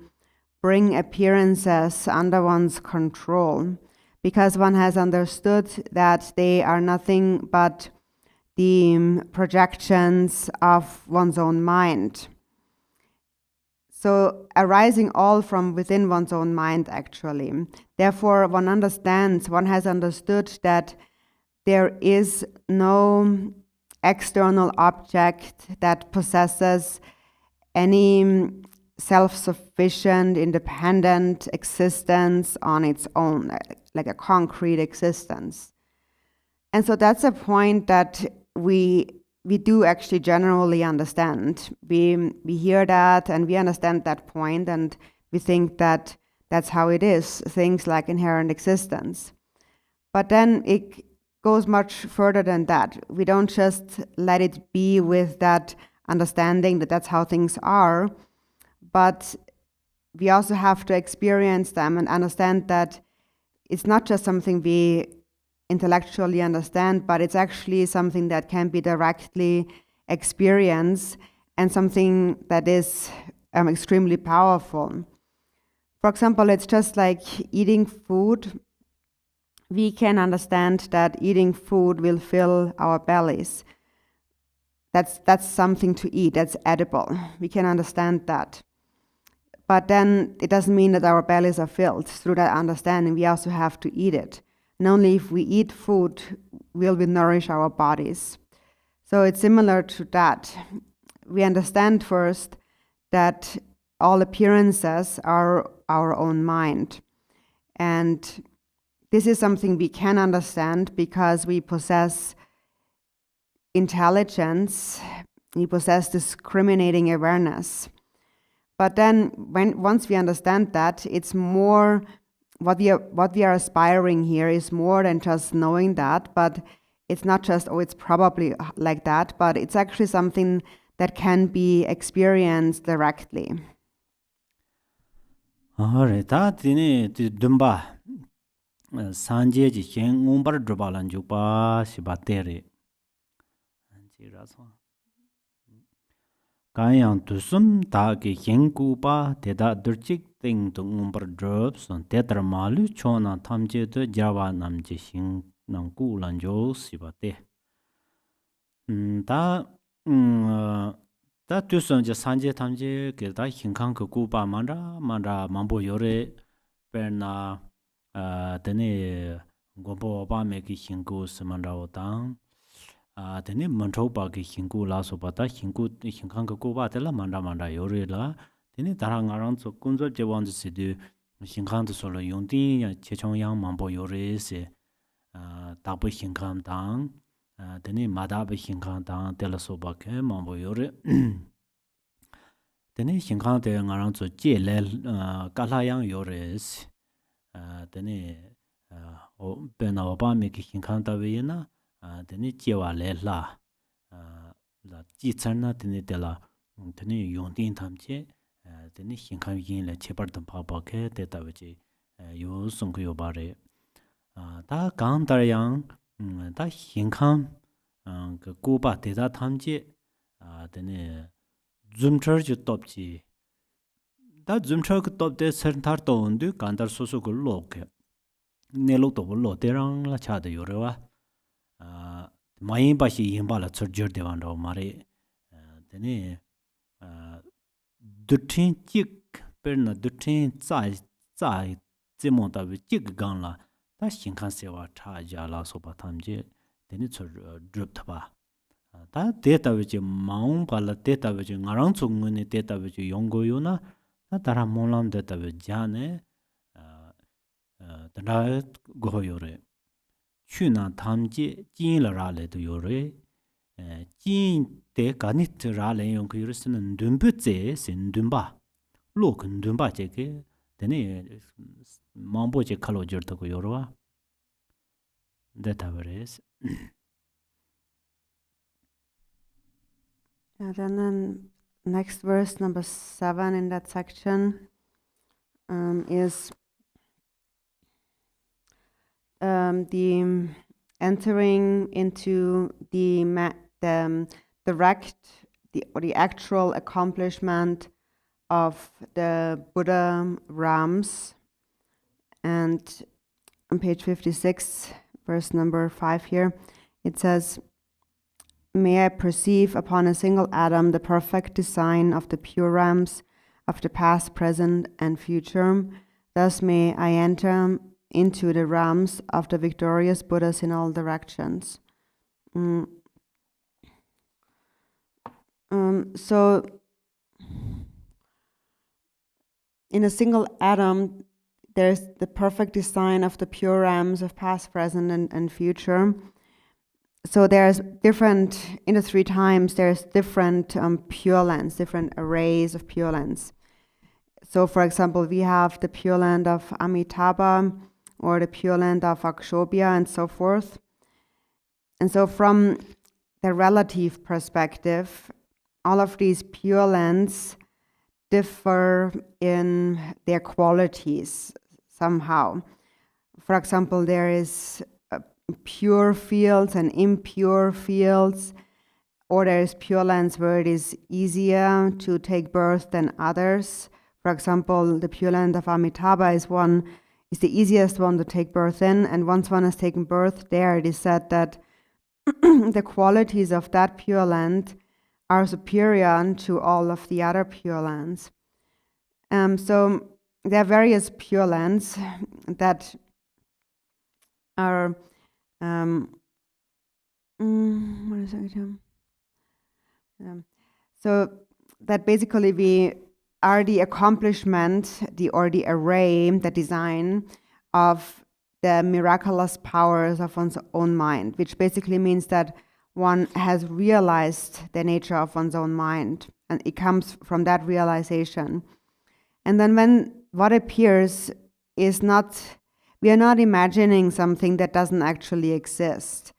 [SPEAKER 2] bring appearances under one's control, because one has understood that they are nothing but the projections of one's own mind. So arising all from within one's own mind, actually. Therefore, one has understood that there is no external object that possesses any self-sufficient, independent existence on its own, like a concrete existence. And so that's a point that we do actually generally understand. We hear that and we understand that point, and we think that that's how it is, things like inherent existence. But then it goes much further than that. We don't just let it be with that understanding that that's how things are, but we also have to experience them and understand that it's not just something we intellectually understand, but it's actually something that can be directly experienced and something that is extremely powerful. For example, it's just like eating food. We can understand that eating food will fill our bellies. That's something to eat, that's edible. We can understand that. But then it doesn't mean that our bellies are filled. Through that understanding, we also have to eat it. And only if we eat food will we nourish our bodies. So it's similar to that. We understand first that all appearances are our own mind. And this is something we can understand because we possess intelligence, we possess discriminating awareness. But then once we understand that, it's more, what we are aspiring here is more than just knowing that, but it's not just, it's probably like that, but it's actually something that can be experienced directly.
[SPEAKER 3] Alright, dini dumba sanje ji chen ngumbar drobalan jukpa shibatere. Kayang tusum ta ki chen kupa teda durchik ting tu ngumbar drops on tetra malu chona tamje tu java namje shing nang ku lanjo shibate. Ta tusum je sanje tamje ke ta hinkang ku kupa manda mambo yore perna tene gombo ba me ki hinku samanda otang tene mancho ba ki hingku la so ba ta hingku hingkang ko ba de la manda yore la tene dara ngarang zo kunzo je wan se de hingkang de so lo yong di ya che chong yang mang bo yore se da bu hingkang dang tene ma da bu hingkang dang de la so ba ke mang bo yore tene hingkang de ngarang zo je le ka la yang yore se tene o pe na ba me ki hingkang da we na tene jewa le la la ji chen na tene de la tene yong din tham che tene hingkang yin le che par dam pa ba ke de ta we ji yo song ko yo ba re da gang da yang da hingkang ke ko ba de da tham che tene zum chur ju top ji da zum chur ko top de ser tar to ndu kan dar so so ko lo ke ne lo to lo de rang la cha de yo re wa 마인 바시 임발라 처저 되반도 말이 되네 두틴 찌 페르나 두틴 짜 제모다 찌 간라 다 신칸세와 차자라 소바탐제 되네 처 드럽다 다 데이터베지 마음 발라 데이터베지 나랑 총문의 데이터베지 연구요나 다 다른 몰람 데이터베지 자네 다 고요래 추나 탐지 진라라레도 요래 진대 가니트라레 용크유스는 둔부제 신둔바 로근 둔바 제게 되네 망보제 칼로저도 요러와 데이터베스
[SPEAKER 2] And then next verse, number 7 in that section, is the entering into the actual accomplishment of the Buddha realms. And on page 56, verse number 5 here, it says, "May I perceive upon a single atom the perfect design of the pure realms of the past, present, and future. Thus may I enter into the realms of the victorious Buddhas in all directions." So, in a single atom, there's the perfect design of the pure realms of past, present, and future. So there's different, in the 3 times, there's different pure lands, different arrays of pure lands. So for example, we have the pure land of Amitabha, or the pure land of Akshobhya, and so forth. And so from the relative perspective, all of these pure lands differ in their qualities somehow. For example, there is pure fields and impure fields, or there is pure lands where it is easier to take birth than others. For example, the pure land of Amitabha is the easiest one to take birth in, and once one has taken birth there, it is said that the qualities of that pure land are superior to all of the other pure lands. So there are various pure lands that are so that basically we are the accomplishment, or the array, the design of the miraculous powers of one's own mind, which basically means that one has realized the nature of one's own mind, and it comes from that realization. And then when what appears is not, we are not imagining something that doesn't actually exist.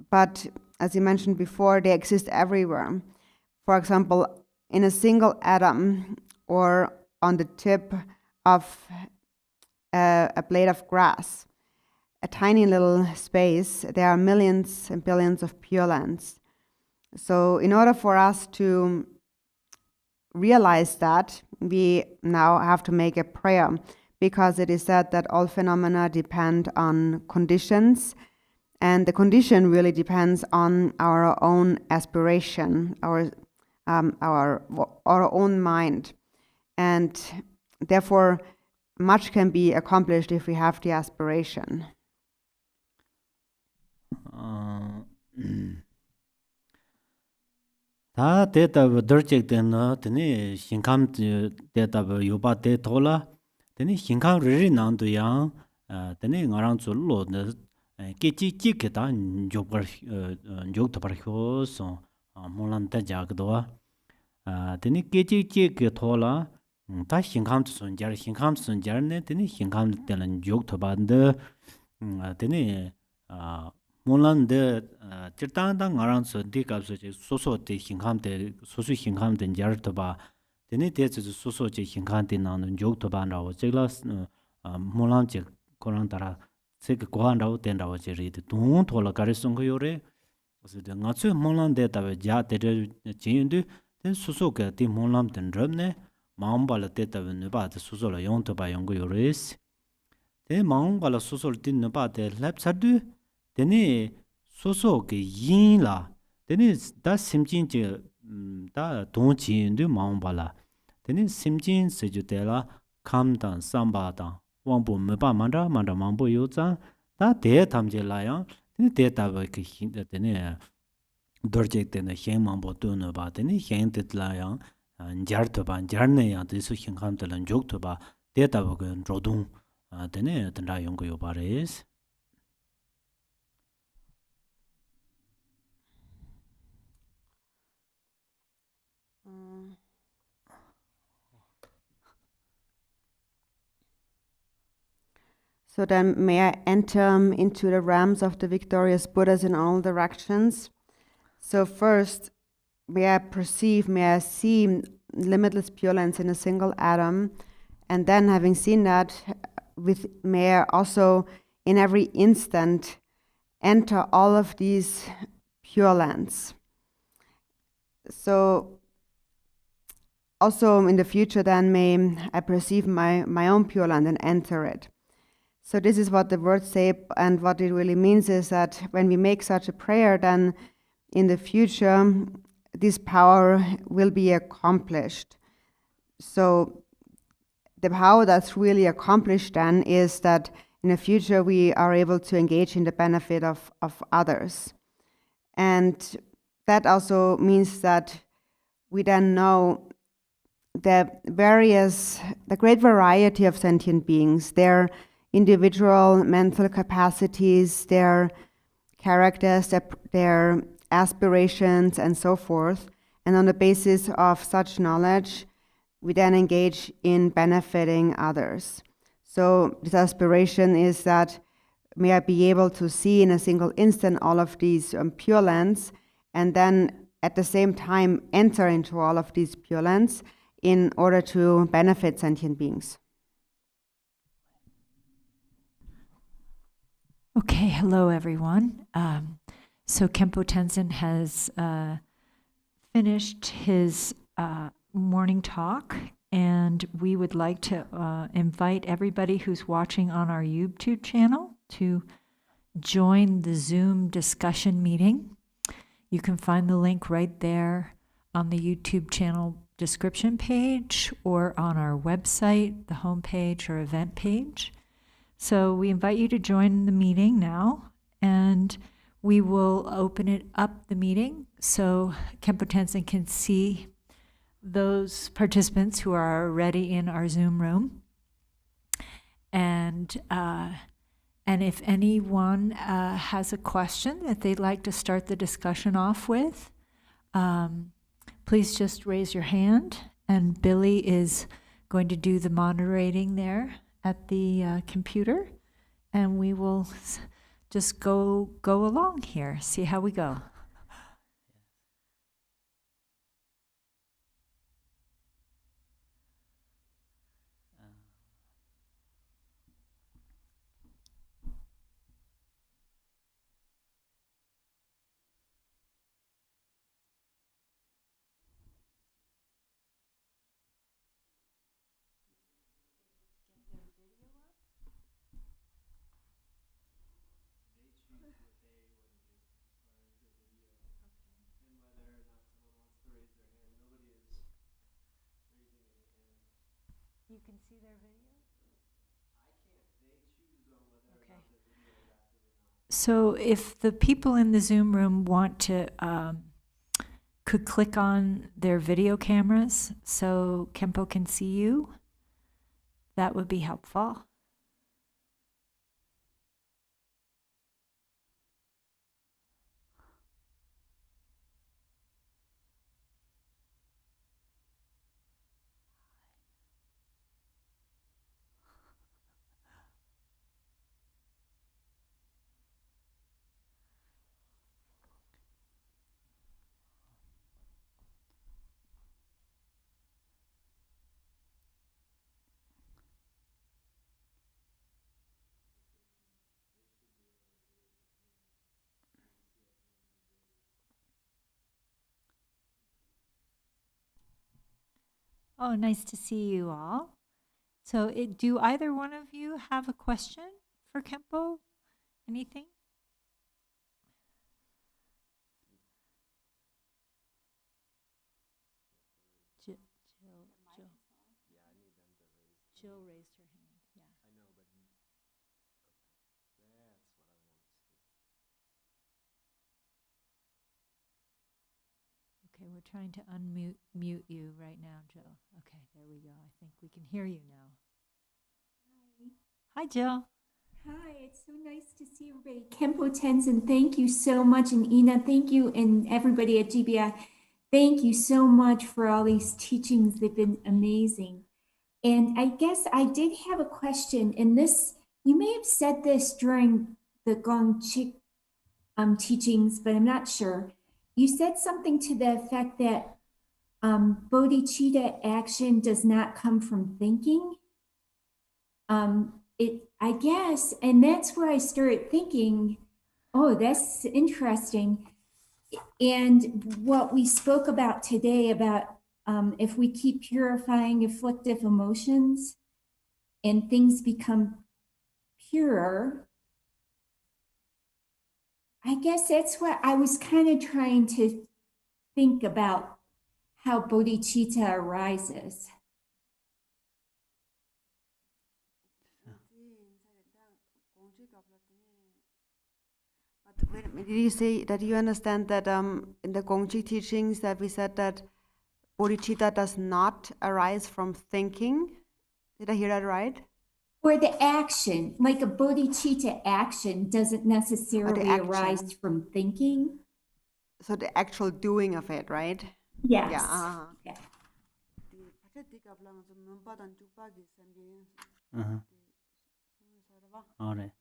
[SPEAKER 2] But as you mentioned before, they exist everywhere. For example, in a single atom, or on the tip of a blade of grass, a tiny little space, there are millions and billions of pure lands. So in order for us to realize that, we now have to make a prayer, because it is said that all phenomena depend on conditions, and the condition really depends on our own aspiration, our own mind. And therefore, much can be accomplished if we have the aspiration.
[SPEAKER 3] 다 데이터 더직 되는 되니 신감 데이터 요바 데이터라 되니 신감 리리 난도양 되니 나랑 줄로 깨찌찌게다 조벌 조더버효소 몰란다 작도와 되니 깨찌찌게 토라 다 신감 순자네 되니 신감 되는 조더반데 되니 몰란데 칠당당 알아서 디갑서 소소데 신감데 소수 신감데 자르도바 되니 대체 소소제 신감데 나는 조더반라고 제가 몰란제 코란다라 세게 고한다고 된다고 제리도 돈 돌아 가르송 거요래 그래서 나츠 몰란데 다베 자데 진인데 된 소소게 디 몰람된 럽네 마음발에 때다베 네바데 소소라 용토바 용거요레스 대 마음발에 소소를 딘네 바데 랩사드 되니 소소게 인라 되니 다 심진제 다 동진데 마음발라 되니 심진 세주텔라 감단 삼바다 왕부 메바 만다 망보 요자 다 대탐제라야 되니 대타바 그 힌데 되니 더젝데네 셴망보 도노 바데니 셴데라야 자르토바 자르네야 데수 셴감들은 족토바 대타바가 조동 되니 된다 용거 요바레스
[SPEAKER 2] So then may I enter into the realms of the victorious Buddhas in all directions. So first, may I see limitless pure lands in a single atom, and then having seen that, may I also in every instant enter all of these pure lands. So also in the future then may I perceive my own pure land and enter it. So this is what the words say, and what it really means is that when we make such a prayer, then in the future, this power will be accomplished. So the power that's really accomplished then is that in the future we are able to engage in the benefit of others. And that also means that we then know the great variety of sentient beings, their individual mental capacities, their characters, their aspirations, and so forth. And on the basis of such knowledge, we then engage in benefiting others. So this aspiration is that may I be able to see in a single instant all of these pure lands, and then at the same time enter into all of these pure lands in order to benefit sentient beings.
[SPEAKER 1] Okay, hello everyone. So Khenpo Tenzin has finished his morning talk, and we would like to invite everybody who's watching on our YouTube channel to join the Zoom discussion meeting. You can find the link right there on the YouTube channel description page or on our website, the homepage or event page. So we invite you to join the meeting now, and we will open it up, the meeting, so Khenpo Tenzin can see those participants who are already in our Zoom room. And if anyone has a question that they'd like to start the discussion off with, please just raise your hand, and Billy is going to do the moderating there at the computer, and we will just go along here, see how we go. You can see their video? I can't. They choose on whether or not their video is active or not. So if the people in the Zoom room want to could click on their video cameras so Khenpo can see you, that would be helpful. Oh, nice to see you all. So do either one of you have a question for Khenpo? Anything? Jill raised her hand. Yeah.
[SPEAKER 4] I know, but okay, that's what I want to see.
[SPEAKER 1] Okay, we're trying to mute you right now, Jill. Okay, there we go. I think we can hear you now. Hi, Jill.
[SPEAKER 5] Hi, it's so nice to see everybody. Khenpo Tenzin, thank you so much. And Ina, thank you. And everybody at GBI, thank you so much for all these teachings. They've been amazing. And I guess I did have a question. And this, you may have said this during the Gongchik teachings, but I'm not sure. You said something to the effect that bodhicitta action does not come from thinking. I guess, and that's where I started thinking, oh, that's interesting. And what we spoke about today about if we keep purifying afflictive emotions and things become purer, I guess that's what I was kind of trying to think about how bodhicitta arises.
[SPEAKER 2] Wait a minute, did you say that you understand that in the Gongji teachings that we said that bodhicitta does not arise from thinking? Did I hear that right?
[SPEAKER 5] Or the action, like a bodhicitta action doesn't necessarily arise from thinking.
[SPEAKER 2] So the actual doing of it, right?
[SPEAKER 5] Yes.
[SPEAKER 2] Yeah.
[SPEAKER 5] Yeah.
[SPEAKER 3] All right.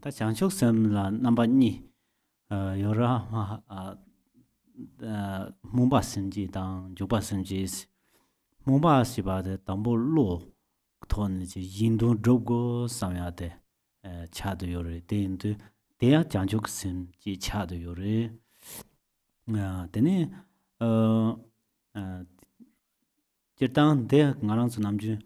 [SPEAKER 3] ta changchok sem la number 2 yora ma mumba simji dang juba simji mumba siba de tambo lo ton ji yindon drogo samya de chadu yore de indu de ya changchok simji chadu yore dene jirtang de ngarang su namju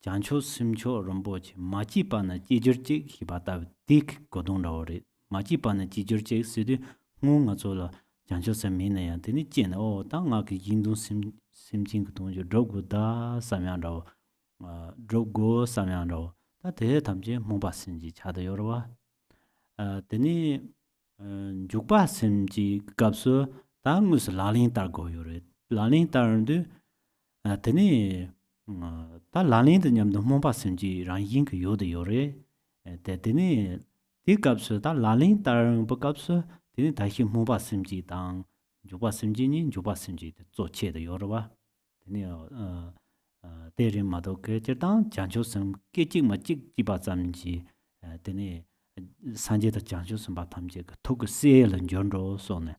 [SPEAKER 3] jancho simcho rombochi machi pa na jijurchi hibata dik godong rawore machi pa na jijurchi sidi ngu nga zola jancho sami na ya teni jen o ta nga ki yindung simjing godong jo drogo da samyan rawo drogo samyan rawo ta te tamje mungpa simji chada yorwa teni jukpa simji kapsu ta ngus laling tar go yore laling tar ndu teni ta lalin de nyam do mompa simji rang yin ke yo de yore te teni ti kapsu ta lalin tar bu kapsu teni ta hi mompa simji tang juba simji ni juba simji de zo che de yore ba teni te rin ma do ke che tang jancho sim ke chi ma chi ji ba samji teni Sanje da Janju Samba Tamje, Toku Seal and Jonro Sone,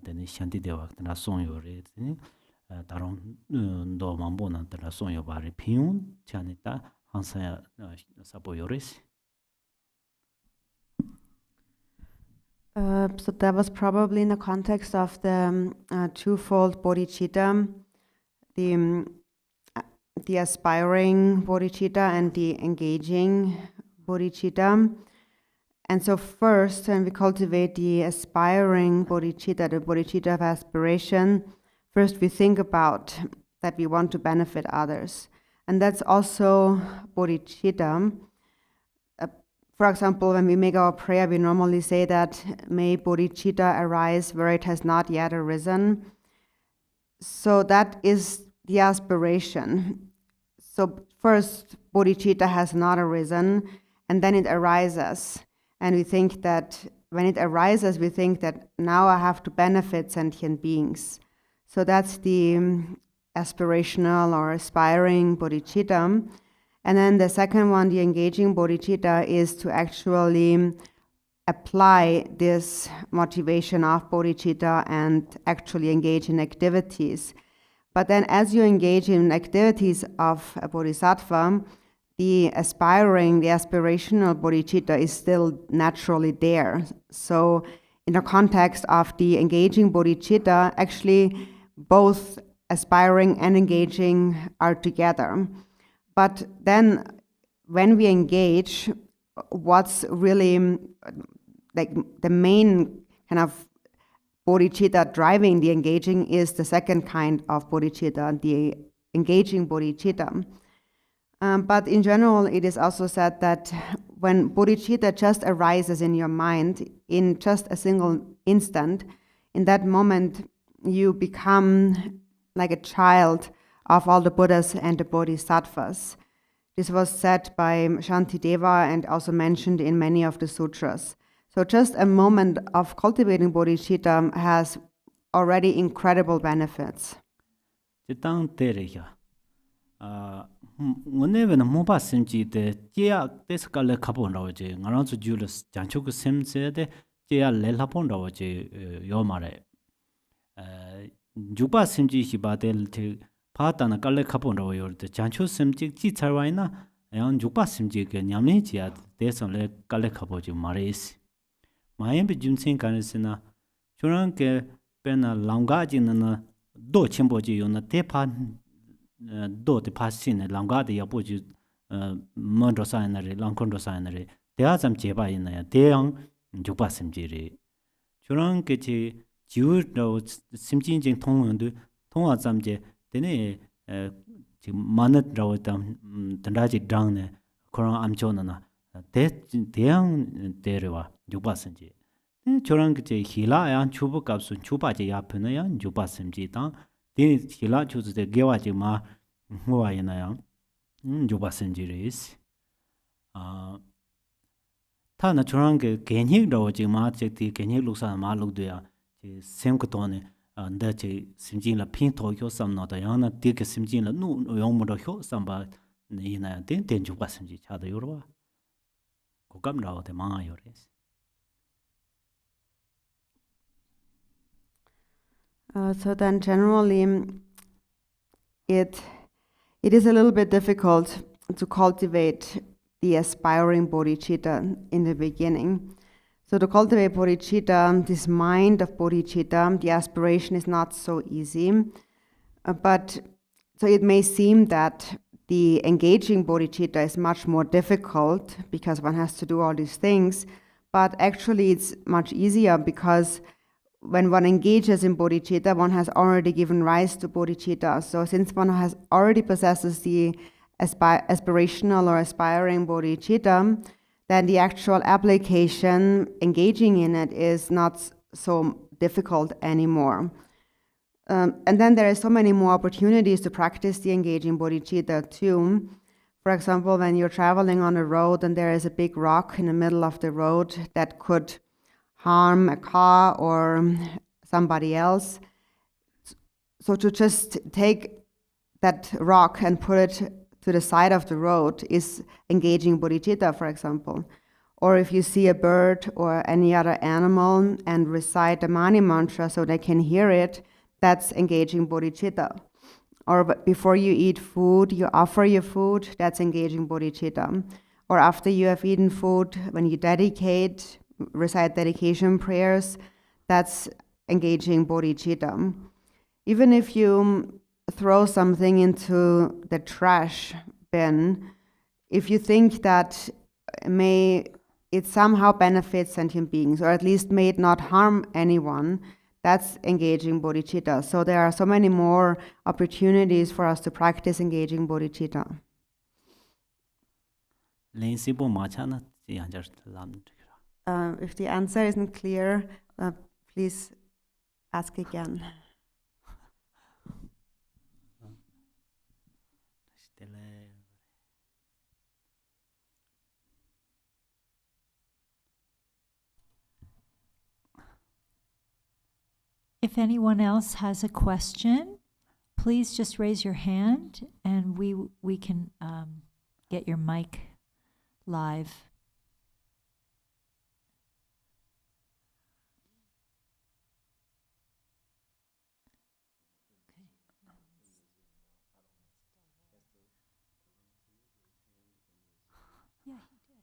[SPEAKER 3] then Shanti Deva, the Nason Yore, Daron Do Mambona, the Nason Yobari Pion, Chanita, Hansa Saboyores.
[SPEAKER 2] So that was probably in the context of the twofold bodhicitta, the aspiring bodhicitta and the engaging bodhicitta. And so first, when we cultivate the aspiring bodhicitta, the bodhicitta of aspiration, first we think about that we want to benefit others. And that's also bodhicitta. For example, when we make our prayer, we normally say that may bodhicitta arise where it has not yet arisen. So that is the aspiration. So first, bodhicitta has not arisen, and then it arises. And we think that when it arises, we think that now I have to benefit sentient beings. So that's the aspirational or aspiring bodhicitta. And then the second one, the engaging bodhicitta, is to actually apply this motivation of bodhicitta and actually engage in activities. But then as you engage in activities of a bodhisattva, the aspirational bodhicitta is still naturally there. So in the context of the engaging bodhicitta, actually both aspiring and engaging are together. But then when we engage, what's really like the main kind of bodhicitta driving the engaging is the second kind of bodhicitta, the engaging bodhicitta. But in general, it is also said that when bodhicitta just arises in your mind in just a single instant, in that moment you become like a child of all the Buddhas and the Bodhisattvas. This was said by Shantideva and also mentioned in many of the sutras. So just a moment of cultivating bodhicitta has already incredible benefits.
[SPEAKER 3] Whenever the Moba Simji, the Jia Descala Capondoje, Naranzo Julius, Janchuk Sim said, Jia Lelapondoje, Yomare. Juba Simji Hibadel to Patana Gale Capondo, the Jancho Simji Jitarina, and Juba Simji, Yamijia, Deson Gale Capojo Maris. Miami Junsin Canisina, Churanke Pena Langajin and Do Chimboji on the Tepan. Do the passin langadi yabuji mondo signary lankondo signary there are some jeba in there deang jupasim jiri churang kechi jiu do simjin jing tongwendu tongwa zamje dene manat raw tam tandaji drang ne korang amchona na de deang derewa jupasim ji churang kechi hila yan chubu kapsun chubaji yapena yan jupasim ji ta the hila choose the gewaji ma huayana jubasenjiris ta na churang ke genhi roji ma chekti genhi luksa ma lukdya che semkotone anda che simjin la pin to hyo samna da yana de ke simjin la nu yong mo do hyo samba ni na den jubasenji chada yorwa ko kam raw de ma yores.
[SPEAKER 2] So then generally it is a little bit difficult to cultivate the aspiring bodhicitta in the beginning. So to cultivate bodhicitta, this mind of bodhicitta, the aspiration is not so easy. But so it may seem that the engaging bodhicitta is much more difficult because one has to do all these things. But actually it's much easier because when one engages in bodhicitta, one has already given rise to bodhicitta. So since one has already possesses the aspirational or aspiring bodhicitta, then the actual application, engaging in it, is not so difficult anymore. And then there are so many more opportunities to practice the engaging bodhicitta too. For example, when you're traveling on a road and there is a big rock in the middle of the road that could harm a car or somebody else. So to just take that rock and put it to the side of the road is engaging bodhicitta, for example. Or if you see a bird or any other animal and recite the Mani mantra so they can hear it, that's engaging bodhicitta. Or before you eat food, you offer your food, that's engaging bodhicitta. Or after you have eaten food, when you dedicate, recite dedication prayers, that's engaging bodhicitta. Even if you throw something into the trash bin, if you think that it somehow benefits sentient beings, or at least may it not harm anyone, that's engaging bodhicitta. So there are so many more opportunities for us to practice engaging bodhicitta. If the answer isn't clear, please ask again.
[SPEAKER 1] If anyone else has a question, please just raise your hand and we can get your mic live. Yeah, he did.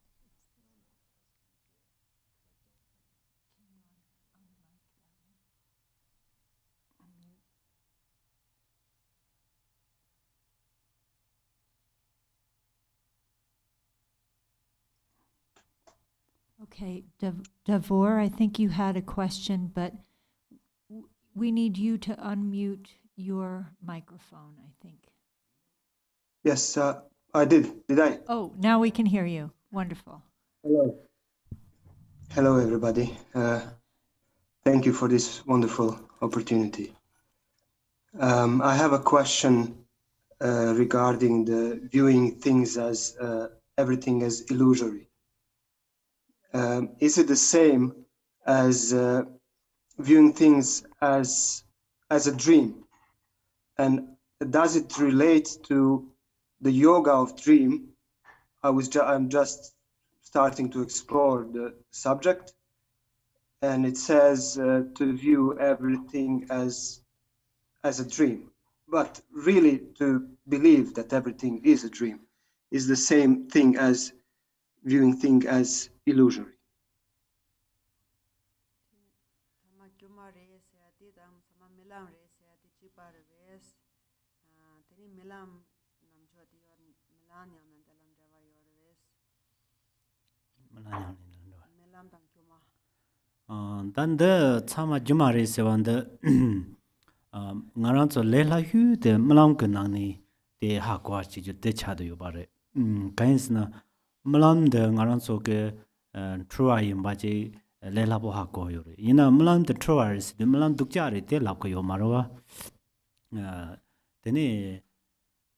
[SPEAKER 1] Okay, Davor, I think you had a question, but we need you to unmute your microphone, I think.
[SPEAKER 6] Yes, I did. Did I?
[SPEAKER 1] Oh, now we can hear you. Wonderful.
[SPEAKER 6] Hello. Hello, everybody. Thank you for this wonderful opportunity. I have a question regarding the viewing things as everything as illusory. Is it the same as viewing things as a dream? And does it relate to the yoga of dream? I'm just starting to explore the subject, and it says to view everything as a dream. But really, to believe that everything is a dream is the same thing as viewing things as illusory.
[SPEAKER 3] Danda Tsama Jumari Sevanda Ngaranzo Lela Hu de Malam Kunani de Hakwachi de Chado Yubare. Kainsna Malam de Ngaranzo ke Trua Yimbaji Lela Bohako Yuri. Ina Malam de Truaris, the Malam Dukjari de Lakoyo Marova. Tene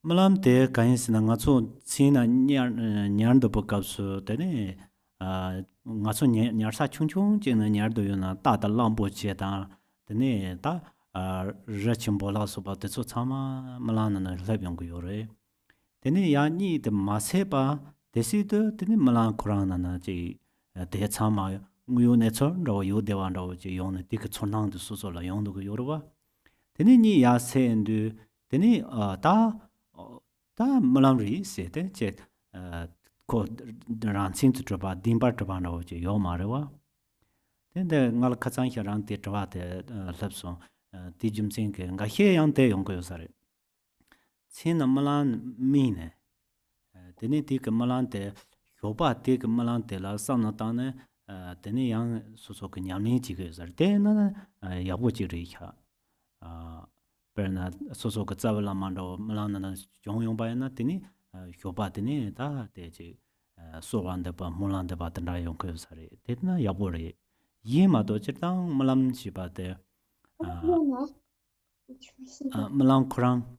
[SPEAKER 3] Malam de Kainsna Natsu Sina Nyando Bokapsu, Tene. Nga so nyarsa chung jing nyar do yona da lambo che da ne da rachimbo la so ba de so chama malana na labyong go yore tene ya ni de ma se ba de si de tene malan qur'an na ji de chama nguyo ne cho ro yo de wan ro ji yong ne de ke chonang de so so la yong do go yore ba tene ni ya se ndu tene da malan ri se de che ko ran sin tu traba dimba traba na je yo marwa den de ngal khachang hya ran te traba de lapso ti jum sing ke nga he yang te yong ko sare chin malan mi ne de ne ti ke malan te yoba te ke malan te la sam na ta ne de ne yang so so ke nyam ni ji ke sare de na ya bo ji ri kha per na so so ke zawa la man do malan na yong ba na de ni yoba de ne da de ji 소란데 바 몰란데 바든다 용거 사리 됐나 야보래 이마도 저당 몰람 지바데 몰람 쿠랑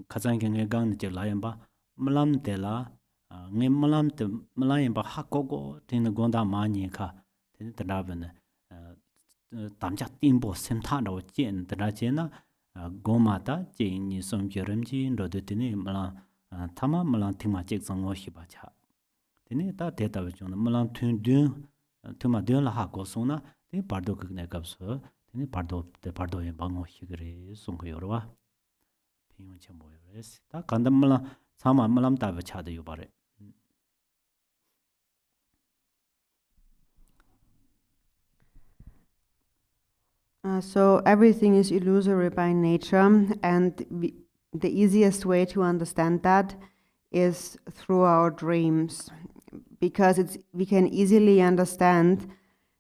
[SPEAKER 3] 가장 경에 간 이제 라임바 몰람데라 네 몰람데 몰라임바 하고고 되는 건다 많이 가 되더라버네 담자 띵보 셈타로 젠 드라제나 고마다 제니 som결음지 로드드니 몰라 타마 몰람 팀마 잭성어 히바차 Tene ta teta vichung malang tun dun tuma dun la ha go sona te pardo kgne kapso tene pardo yen bango higre song yorwa pinyo chembo yores ta kandam malang sama malam ta cha de yobare.
[SPEAKER 2] So everything is illusory by nature, and the easiest way to understand that is through our dreams, because we can easily understand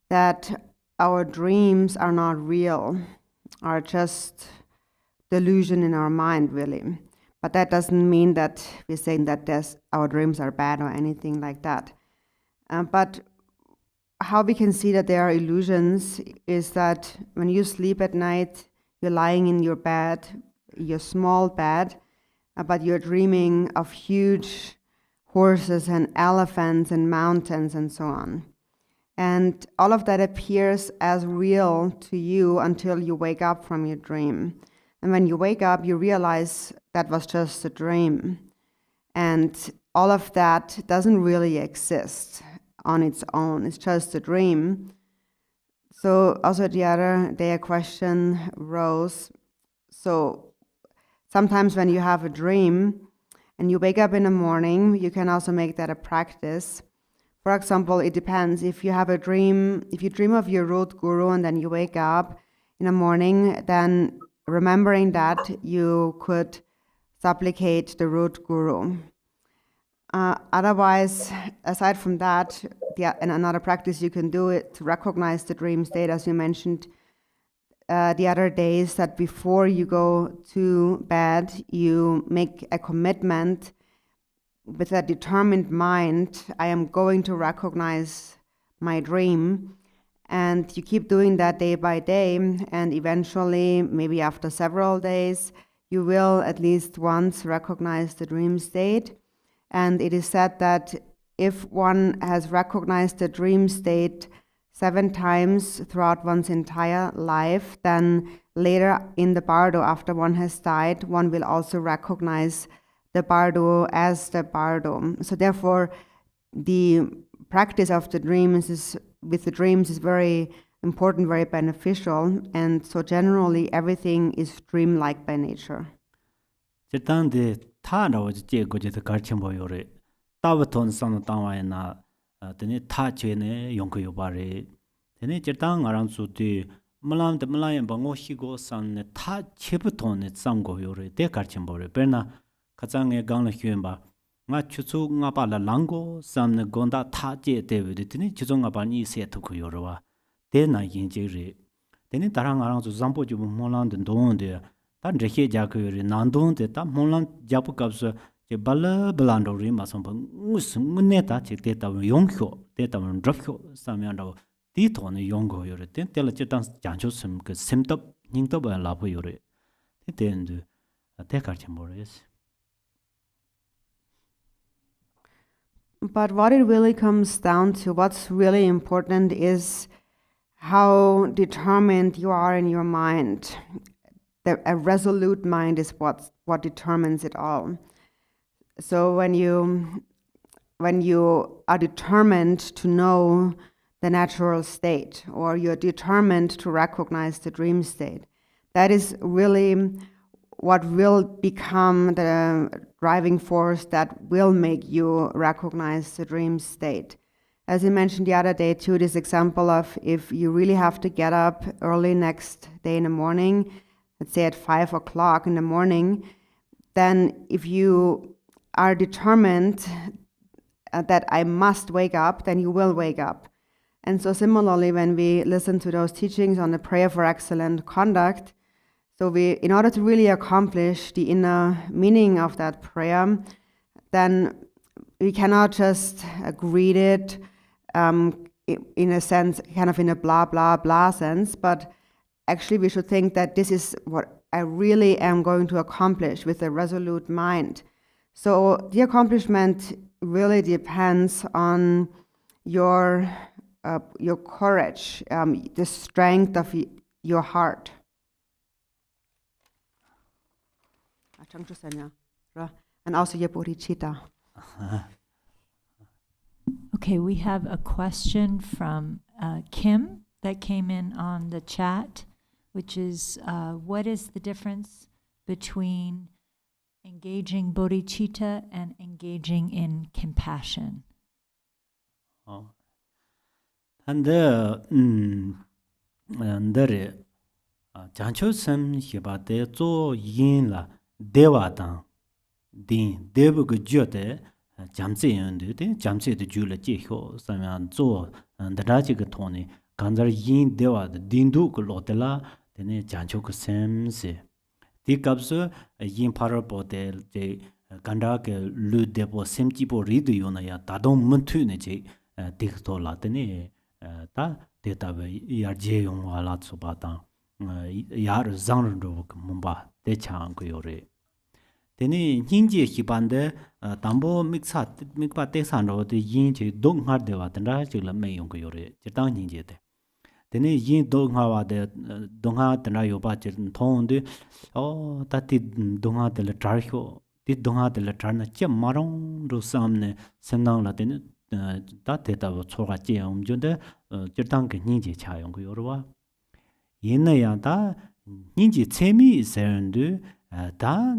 [SPEAKER 2] that our dreams are not real, are just delusion in our mind, really. But that doesn't mean that we're saying that our dreams are bad or anything like that. But how we can see that there are illusions is that when you sleep at night, you're lying in your bed, your small bed, but you're dreaming of huge horses and elephants and mountains and so on. And all of that appears as real to you until you wake up from your dream. And when you wake up, you realize that was just a dream. And all of that doesn't really exist on its own. It's just a dream. So also the other day a question rose. So sometimes when you have a dream and you wake up in the morning, you can also make that a practice. For example, it depends. If you have a dream, if you dream of your root guru and then you wake up in the morning, then remembering that you could supplicate the root guru. Otherwise, aside from that, and another practice you can do it to recognize the dream state, as you mentioned the other days, that before you go to bed, you make a commitment with a determined mind. I am going to recognize my dream, and you keep doing that day by day, and eventually, maybe after several days, you will at least once recognize the dream state. And it is said that if one has recognized the dream state 7 times throughout one's entire life, then later in the bardo, after one has died, one will also recognize the bardo as the bardo. So therefore, the practice of the dreams is very important, very beneficial, and so generally everything is dream-like by nature.
[SPEAKER 3] Ta rawa je go je ta karchimbo yore ta wa ton san ta wa na tene ta che ne yong ko yobare tene je ta ngarang su ti malam de malam bango hi go san ne ta che bu ton ne sang go yore de karchimbo re perna khachang e gang la hyuen ba nga chuchu nga pa la lango san ne gonda ta je de we de tene chuchu nga pa ni se to ko yore wa de na yin je re tene tarang ngarang su zampo ju mo lan de don de tan rehe ja ko yore nandon de ta monlan japu kapso je bala balando ri ma som ngus ngne ta che te ta yong kho te ta drop kho samya da ti to ne yong go yore te tel che tan jan chu sim ke sim top ning to ba la bo yore te ten du te kar chen bo res.
[SPEAKER 2] But what it really comes down to, what's really important is how determined you are in your mind. A resolute mind is what determines it all. So when you are determined to know the natural state, or you're determined to recognize the dream state, that is really what will become the driving force that will make you recognize the dream state. As you mentioned the other day too, this example of if you really have to get up early next day in the morning, let's say at 5 o'clock in the morning, then if you are determined that I must wake up, then you will wake up. And so similarly, when we listen to those teachings on the prayer for excellent conduct, so in order to really accomplish the inner meaning of that prayer, then we cannot just read it in a sense, kind of in a blah, blah, blah sense, but actually, we should think that this is what I really am going to accomplish with a resolute mind. So the accomplishment really depends on your courage, the strength of your heart. And also your bodhichitta.
[SPEAKER 1] Okay, we have a question from Kim that came in on the chat, which is what is the difference between engaging bodhicitta and engaging in compassion?
[SPEAKER 3] And there Jancho Sam Hibate Zo Yin La Deva Dang Din Devu Jote Jamsi Yandu, Jamsi the Jula Jiho, Saman Zo and the Rajik Tony, Ganzar Yin Deva, the Dindu Lotela, then Jancho Sam Se. Tikabso Yin Parapote, the Gandak Lu Depo Semtipo Ridu Yonaya, Tadon Muntunici, Dicto Latine, Ta Deta Yarjayong Alatso Batang. Yar Zanro Mumba, De Chang Yore. Teni Yinji Hibande, Tambo Mixat, Mikpa Texano, the Yinji Dong Hard de Watanda, Jula Mayong Yore, Jatan Yinjete. Teni Yin Dong Hawa de Donga Tanayo Bajet and Tonde, oh, that did Donga de la Tarho, did Donga de la Tarna, Jim Maron, do Samne, Sendang Latin, that data was Sora Jam Junde, Jatan Yinji Chayong Yorwa. Yinaya da Ninji Tsemi Serendu da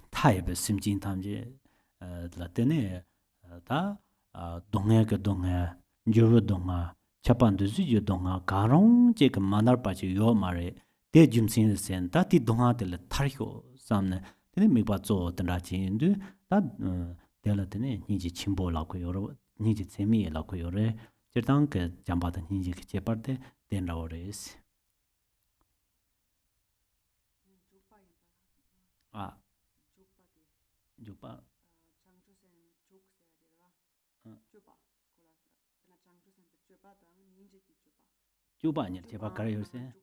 [SPEAKER 3] Taib Simjin Tamji Latene da Donga Donga Juru Donga Chapan de Zuyu Donga Garong Jake Mandar Pachi Yomare De Jumsin Sen Dati Donga de la Tarho Samne Tene Mibazo Tanachi Indu da Delatene Niji Chimbo Lakoyoro Niji Tsemi Lakoyore Jertank Jambata Ninji Cheparte Denraores. Jupa. Jupa ni Jepa Karayose.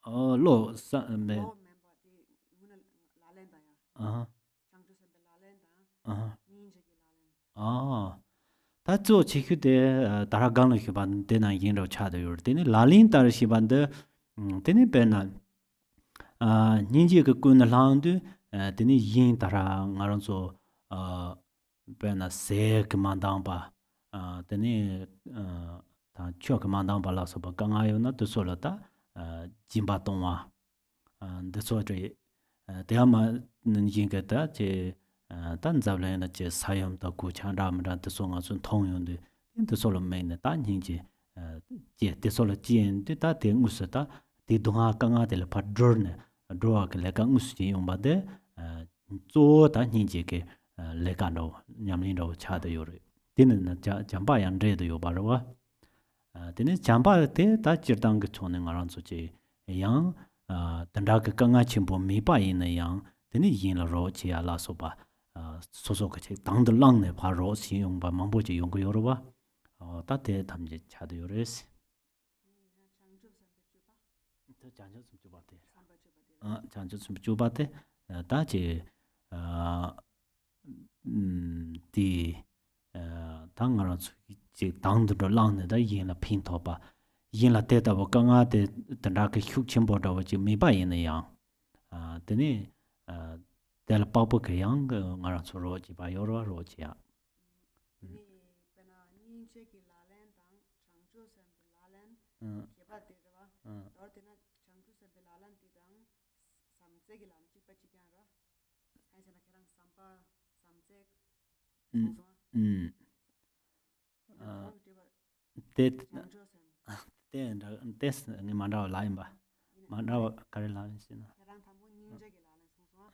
[SPEAKER 3] Oh, lo me. 다저 지큐데 다라강로 히반 데나 인로 차도요 데니 라린 따르 시반데 데니 베나 닌지 그 군라운드 데니 인 따라 ngaronso 베나 세 그만당바 데니 다 추억 그만당바 라서 바 강아요나 도솔라다 짐바동와 데소데 데아마 닌지게다 제 단자블에나 제 사염도 고창람라 드송아 순 통용데 인도솔로 메네 단hin지 제 데솔로 지엔데 다 땡우스다 디동아 강아들 파드르네 드로아게 레강우스지 용바데 조 단hin지게 레간도 냠린도 차도요레 디는 잠바얀레도 요바로와 디는 잠바테 다 지르당 그 촌는 알안소지 양 단다게 강아 침보 미바이네 양 디는 인로 지알라소바 소소같이 당들랑네 바로 시용바 망보지 용거 여러봐 따때 담지 차도 요레스 더 장저 좀 줘봐대 장저 좀 줘봐대 다지 디 당가로 지 당들랑네다 인라 핀토바 인라 때다고 강아데 단다게 흉침보다고 지 미바이네 양 드니 del papo ke yang ngara choro ji ba yoro ro ji ya ni pena ni che ki lalen dang changju sem lalen ke ba de ba dor de na changju sem lalen ti dang samje ki lan chi pa chi kya ra hai se na kerang sampa samje des ni ma da lai ba ma da ka la sin kerang thambo ni je ki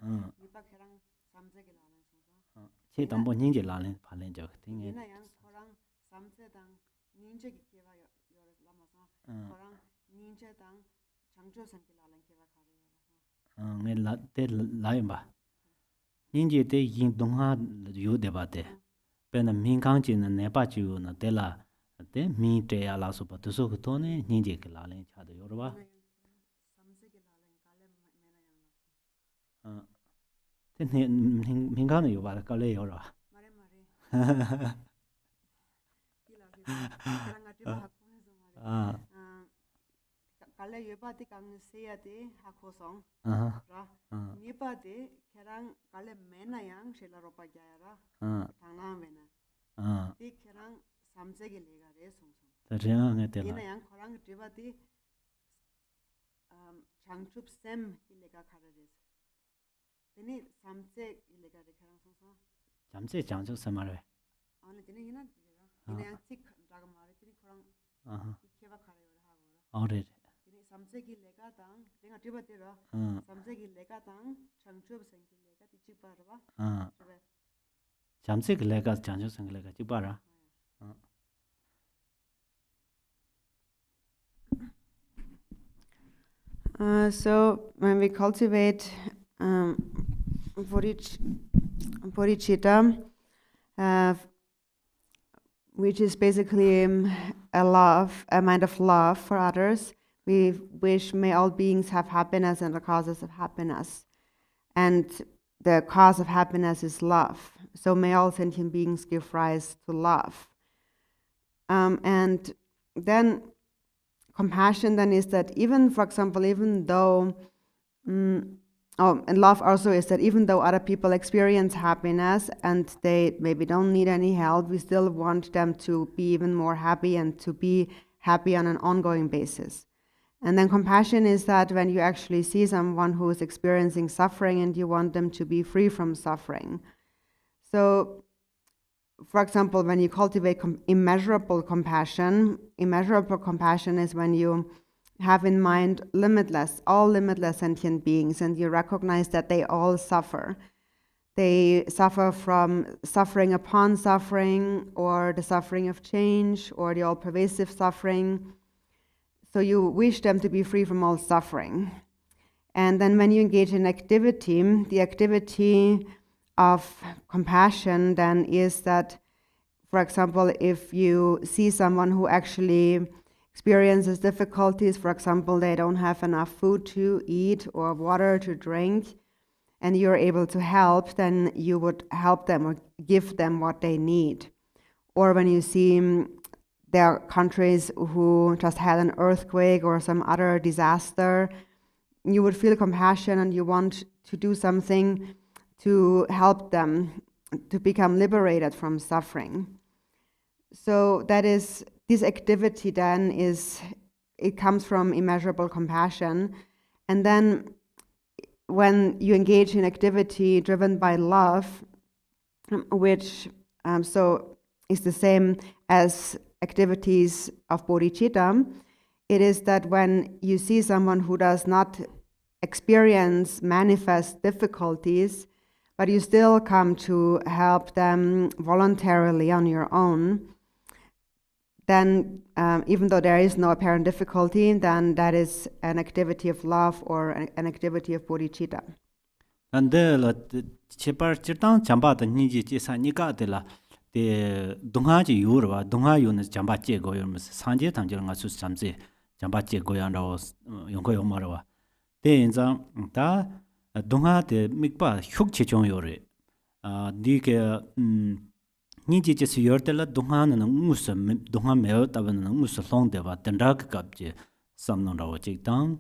[SPEAKER 3] 미박해랑 삼세게 라는 소소 제 담보 닌제 라는 발렌 적 띵에 나양 거랑 삼세당 닌제기 개와 여러 라마서 거랑 닌제당 장조선게 라는 개와 가려서 네 라테 라이바 닌제 때인 동하 요데바데 베나 민강진은 네바지우나 데라 데 미테야 라소바 도소 토네 닌제게 라는 차도 여러봐 민간은 요바라 깔래 요라 말해
[SPEAKER 2] kale yobati kang seyate hakosong
[SPEAKER 3] aha
[SPEAKER 2] ra nipati kerang kale mena yang shela ropa gyara thangna mena ti kerang samse gi lega re song
[SPEAKER 3] tarya nge
[SPEAKER 2] ina
[SPEAKER 3] tela
[SPEAKER 2] yang khorang tribati changchup sem gi lega khara re teni samse gi lega re kerang song
[SPEAKER 3] jamse jangjo samare
[SPEAKER 2] ane teni ina yang tik draga mare teni khorang
[SPEAKER 3] aha
[SPEAKER 2] kheba khara yo ha go
[SPEAKER 3] ore
[SPEAKER 2] teni samse gi lega tang tenga tribati ra samse gi lega tang changchup sem gi lega ti chipa ra
[SPEAKER 3] jamse glega jangjo sanglega chibara
[SPEAKER 2] So when we cultivate Bodhichitta, which is basically a mind of love for others, we wish may all beings have happiness and the causes of happiness. And the cause of happiness is love. So may all sentient beings give rise to love. And then compassion then is that even, for example, even though, and love also is that even though other people experience happiness and they maybe don't need any help, we still want them to be even more happy and to be happy on an ongoing basis. And then compassion is that when you actually see someone who is experiencing suffering and you want them to be free from suffering. So, for example, when you cultivate immeasurable compassion is when you have in mind all limitless sentient beings, and you recognize that they all suffer. They suffer from suffering upon suffering, or the suffering of change, or the all-pervasive suffering. So you wish them to be free from all suffering. And then when you engage in activity, the activity of compassion then is that, for example, if you see someone who actually experiences difficulties, for example, they don't have enough food to eat or water to drink, and you're able to help, then you would help them or give them what they need. Or when you see there are countries who just had an earthquake or some other disaster, you would feel compassion and you want to do something to help them to become liberated from suffering. So that is, this activity then it comes from immeasurable compassion. And then when you engage in activity driven by love, which so is the same as activities of bodhicitta, it is that when you see someone who does not experience manifest difficulties, but you still come to help them voluntarily on your own, then even though there is no apparent difficulty, then that is an activity of love or an activity of bodhicitta.
[SPEAKER 3] And the chepar chirtang chamba the niji chisa nika de la de dunga ji yurwa dunga yun chamba che go yum sanje tangjir nga su samse chamba che go yan raw yongko yomarwa de inza ta dunga de mikpa hyuk che chong yore di ke niji chisi yorte la dunga na ngus dunga meo taban na ngus long de ba tendra ka kap je samnong raw chik tang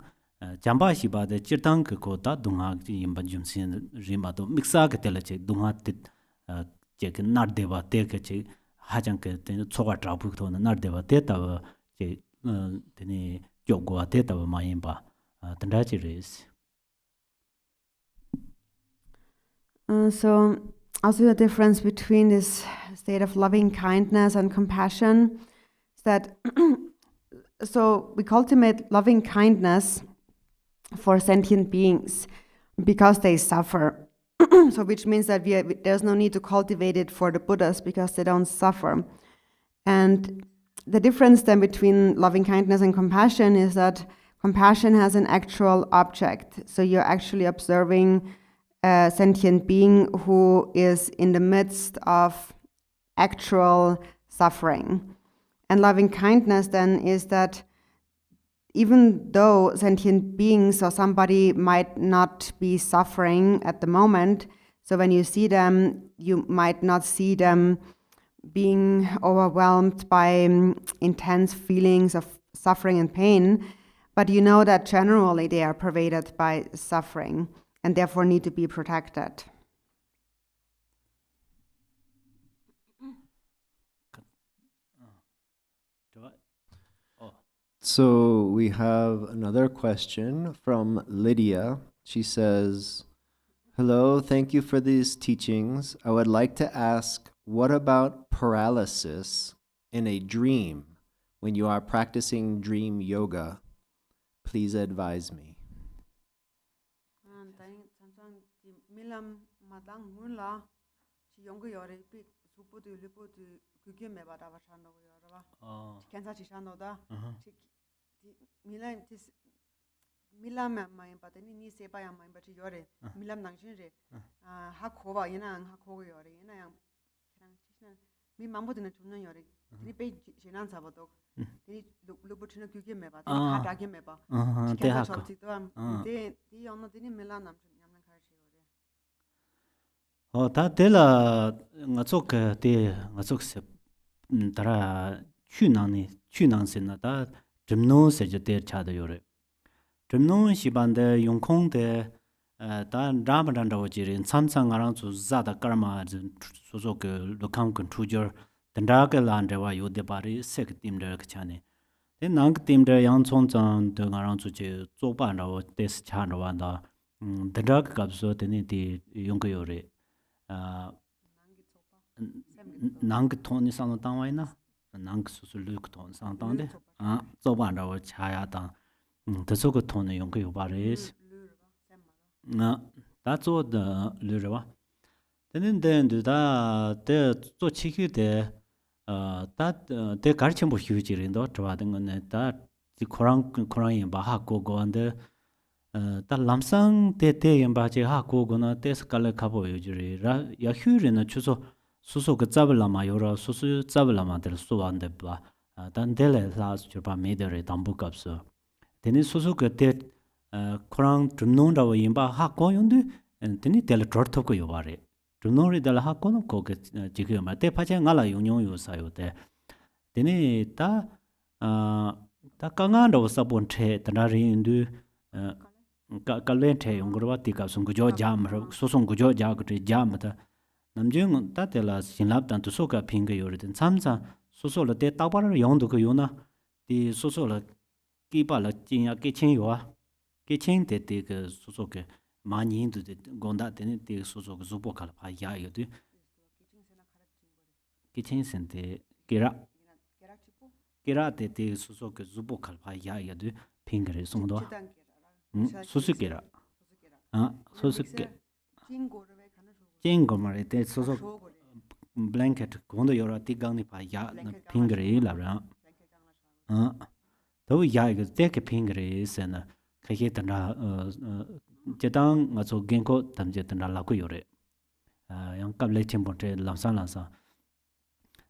[SPEAKER 3] jamba shiba de chirtang ko ta dunga yimba jumsin rima do mixa ke tela che dunga tit che ke nar deba te ke che hajang ke te choga trapu to nar deba te ta che tene jogwa te ta ma yimba tanda chi res.
[SPEAKER 2] So also the difference between this state of loving kindness and compassion is that so we cultivate loving kindness for sentient beings because they suffer. So which means that there's no need to cultivate it for the Buddhas because they don't suffer. And the difference then between loving kindness and compassion is that compassion has an actual object. So you're actually observing a sentient being who is in the midst of actual suffering. And loving kindness then is that even though sentient beings or somebody might not be suffering at the moment, so when you see them, you might not see them being overwhelmed by intense feelings of suffering and pain, But you know that generally they are pervaded by suffering and therefore need to be protected.
[SPEAKER 4] So we have another question from Lydia. She says, hello, thank you for these teachings. I would like to ask, what about paralysis in a dream when you are practicing dream yoga? Please advise me.
[SPEAKER 3] Ta tela ngazok te ngazok se tara chunang sin na ta jimno se je ter cha de yore jimno shiban de yongkong de ta ramadan da jirin samsang arang zu za da karma so so ke lokam kun tujor tanda ke lan de wa yo de bari sek tim de ka chane de nang tim de yang chong chang de arang zu je zo ban da wo des cha da wa da tanda ka so de ni di yong ke yore nang ton sang tang wai na nang su su lu ton sang tang de zo ban da wo cha ya da de so ko ton yong ke yo ba re na da zo de lu re wa den da de zo chi ki de da de gar chen bo hu ji ren do zwa de ne da ji korang yin ba ha go go de da lamsang de yin ba je ha go go na de ska le ka bo yu ji re ra ya hu re na chu so su so ge za la ma yo ra su su za la ma de su wan de ba dan de le la ju ba me de re dam bu kap so de ni su su ge de korang drum non da yin ba ha go yong de de ni de le dor to ko yo ba re Runori dala hakono koke jikyo ma te pache ngala yungyong yu sayo te dene ta kanganda wa sabon che tanda rindu kalen che yungurwa tika sun gujo jam susung gujo jagre jam ta namjung ta tela sinlap tan tu soka pinga yore den samsa suso la te tabar yongdu ko yuna di suso la kipa la jinya ke chen yo ke chen te te ke suso ke 많이 인도 gonda 되는 데 소소 주보 갈 파야 이거도 기친센데 게라 데 소소 그 주보 갈 파야 이거도 핑그레 송도 소스게라 소스게 징고 말에 데 소소 블랭켓 gonda 요라 티강니 파야 핑그레 라라 더 야 이거 데게 핑그레 세나 그게 다 Jedang ngazo genko tamje tanda la ku yore yang kap le chen bon te lamsan lansa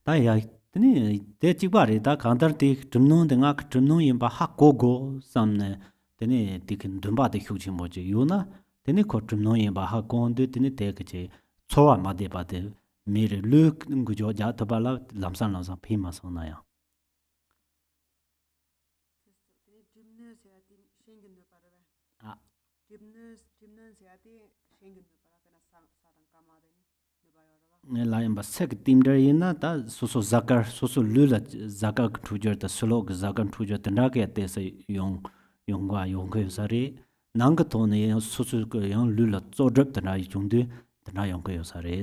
[SPEAKER 3] ta ya tini de chigba re da kandar ti tumno de ngak tumno yin ba ha go go samne tini tikin dumba de hyu chin mo je yuna tini ko tumno yin ba ha gon de tini de ke che chowa ma de ba de mere luk ngu jo ja ta ba la lamsan lansa phi ma so na ya la ba sek timder ina ta so zakar so lula zakar thujer ta slog zakar thujer ta na ke te se yong wa yong ke sari nang to ne so ko yong lula zo drop ta na yong de ta na yong ke sari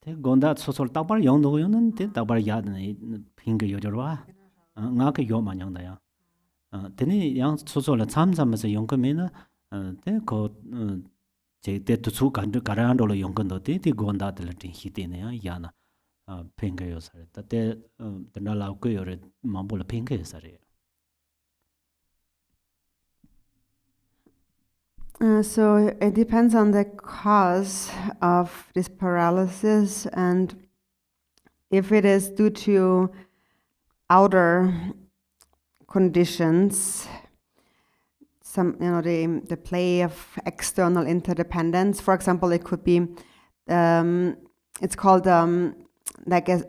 [SPEAKER 3] te gonda so ta bar yong do yong te ta bar ya ne ping ge yo wa nga ke yo ma nyang da ya teni yang soso la 참삼에서 용금이나 데고 제때 두수 간도 가라안도로 용금도 데디 gonda들 티 히데네야 야나 팽게요 사레 때 드나라고 요레 mam볼 팽게 사레
[SPEAKER 2] So it depends on the cause of this paralysis, and if it is due to outer conditions, some the play of external interdependence. For example, it could be it's called like a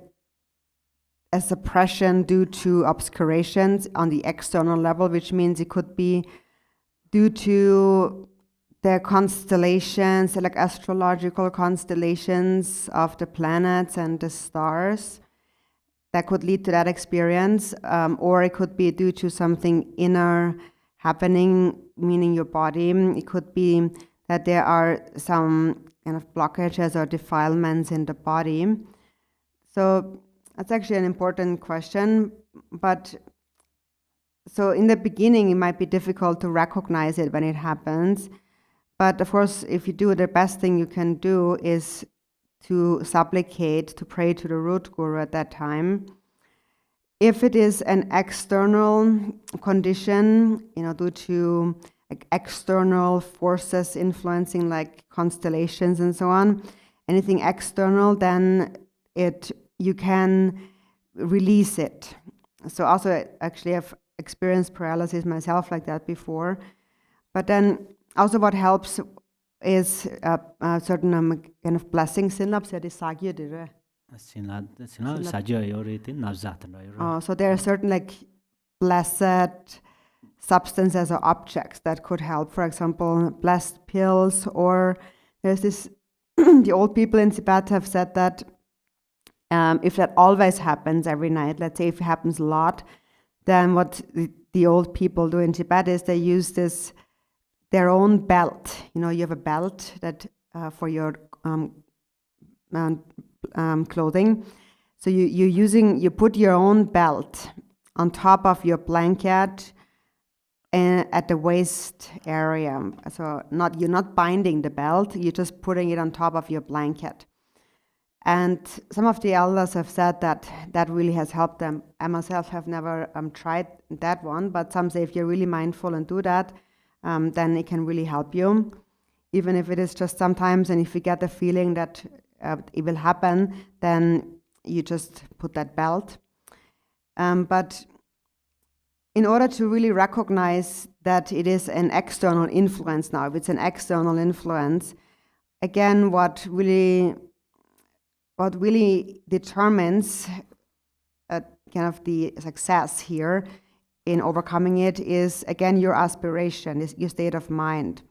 [SPEAKER 2] suppression due to obscurations on the external level, which means it could be due to the constellations, like astrological constellations of the planets and the stars, that could lead to that experience, or it could be due to something inner happening, meaning your body. It could be that there are some kind of blockages or defilements in the body. So that's actually an important question, but so in the beginning it might be difficult to recognize it when it happens, but of course if you do, the best thing you can do is to supplicate, to pray to the root guru at that time. If it is an external condition, due to like external forces influencing, like constellations and so on, anything external, then you can release it. So also, actually, I've experienced paralysis myself like that before. But then also what helps is a certain kind of blessing. So there are certain like blessed substances or objects that could help. For example, blessed pills, or there's this, the old people in Tibet have said that if that always happens every night, let's say if it happens a lot, then what the old people do in Tibet is they use their own belt. You have a belt that for your clothing. So you put your own belt on top of your blanket at the waist area. So you're not binding the belt, you're just putting it on top of your blanket. And some of the elders have said that really has helped them. I myself have never tried that one, but some say if you're really mindful and do that, then it can really help you. Even if it is just sometimes, and if you get the feeling that it will happen, then you just put that belt. But in order to really recognize that it is an external influence now, if it's an external influence, again, what really determines kind of the success here in overcoming it is, again, your aspiration, is your state of mind.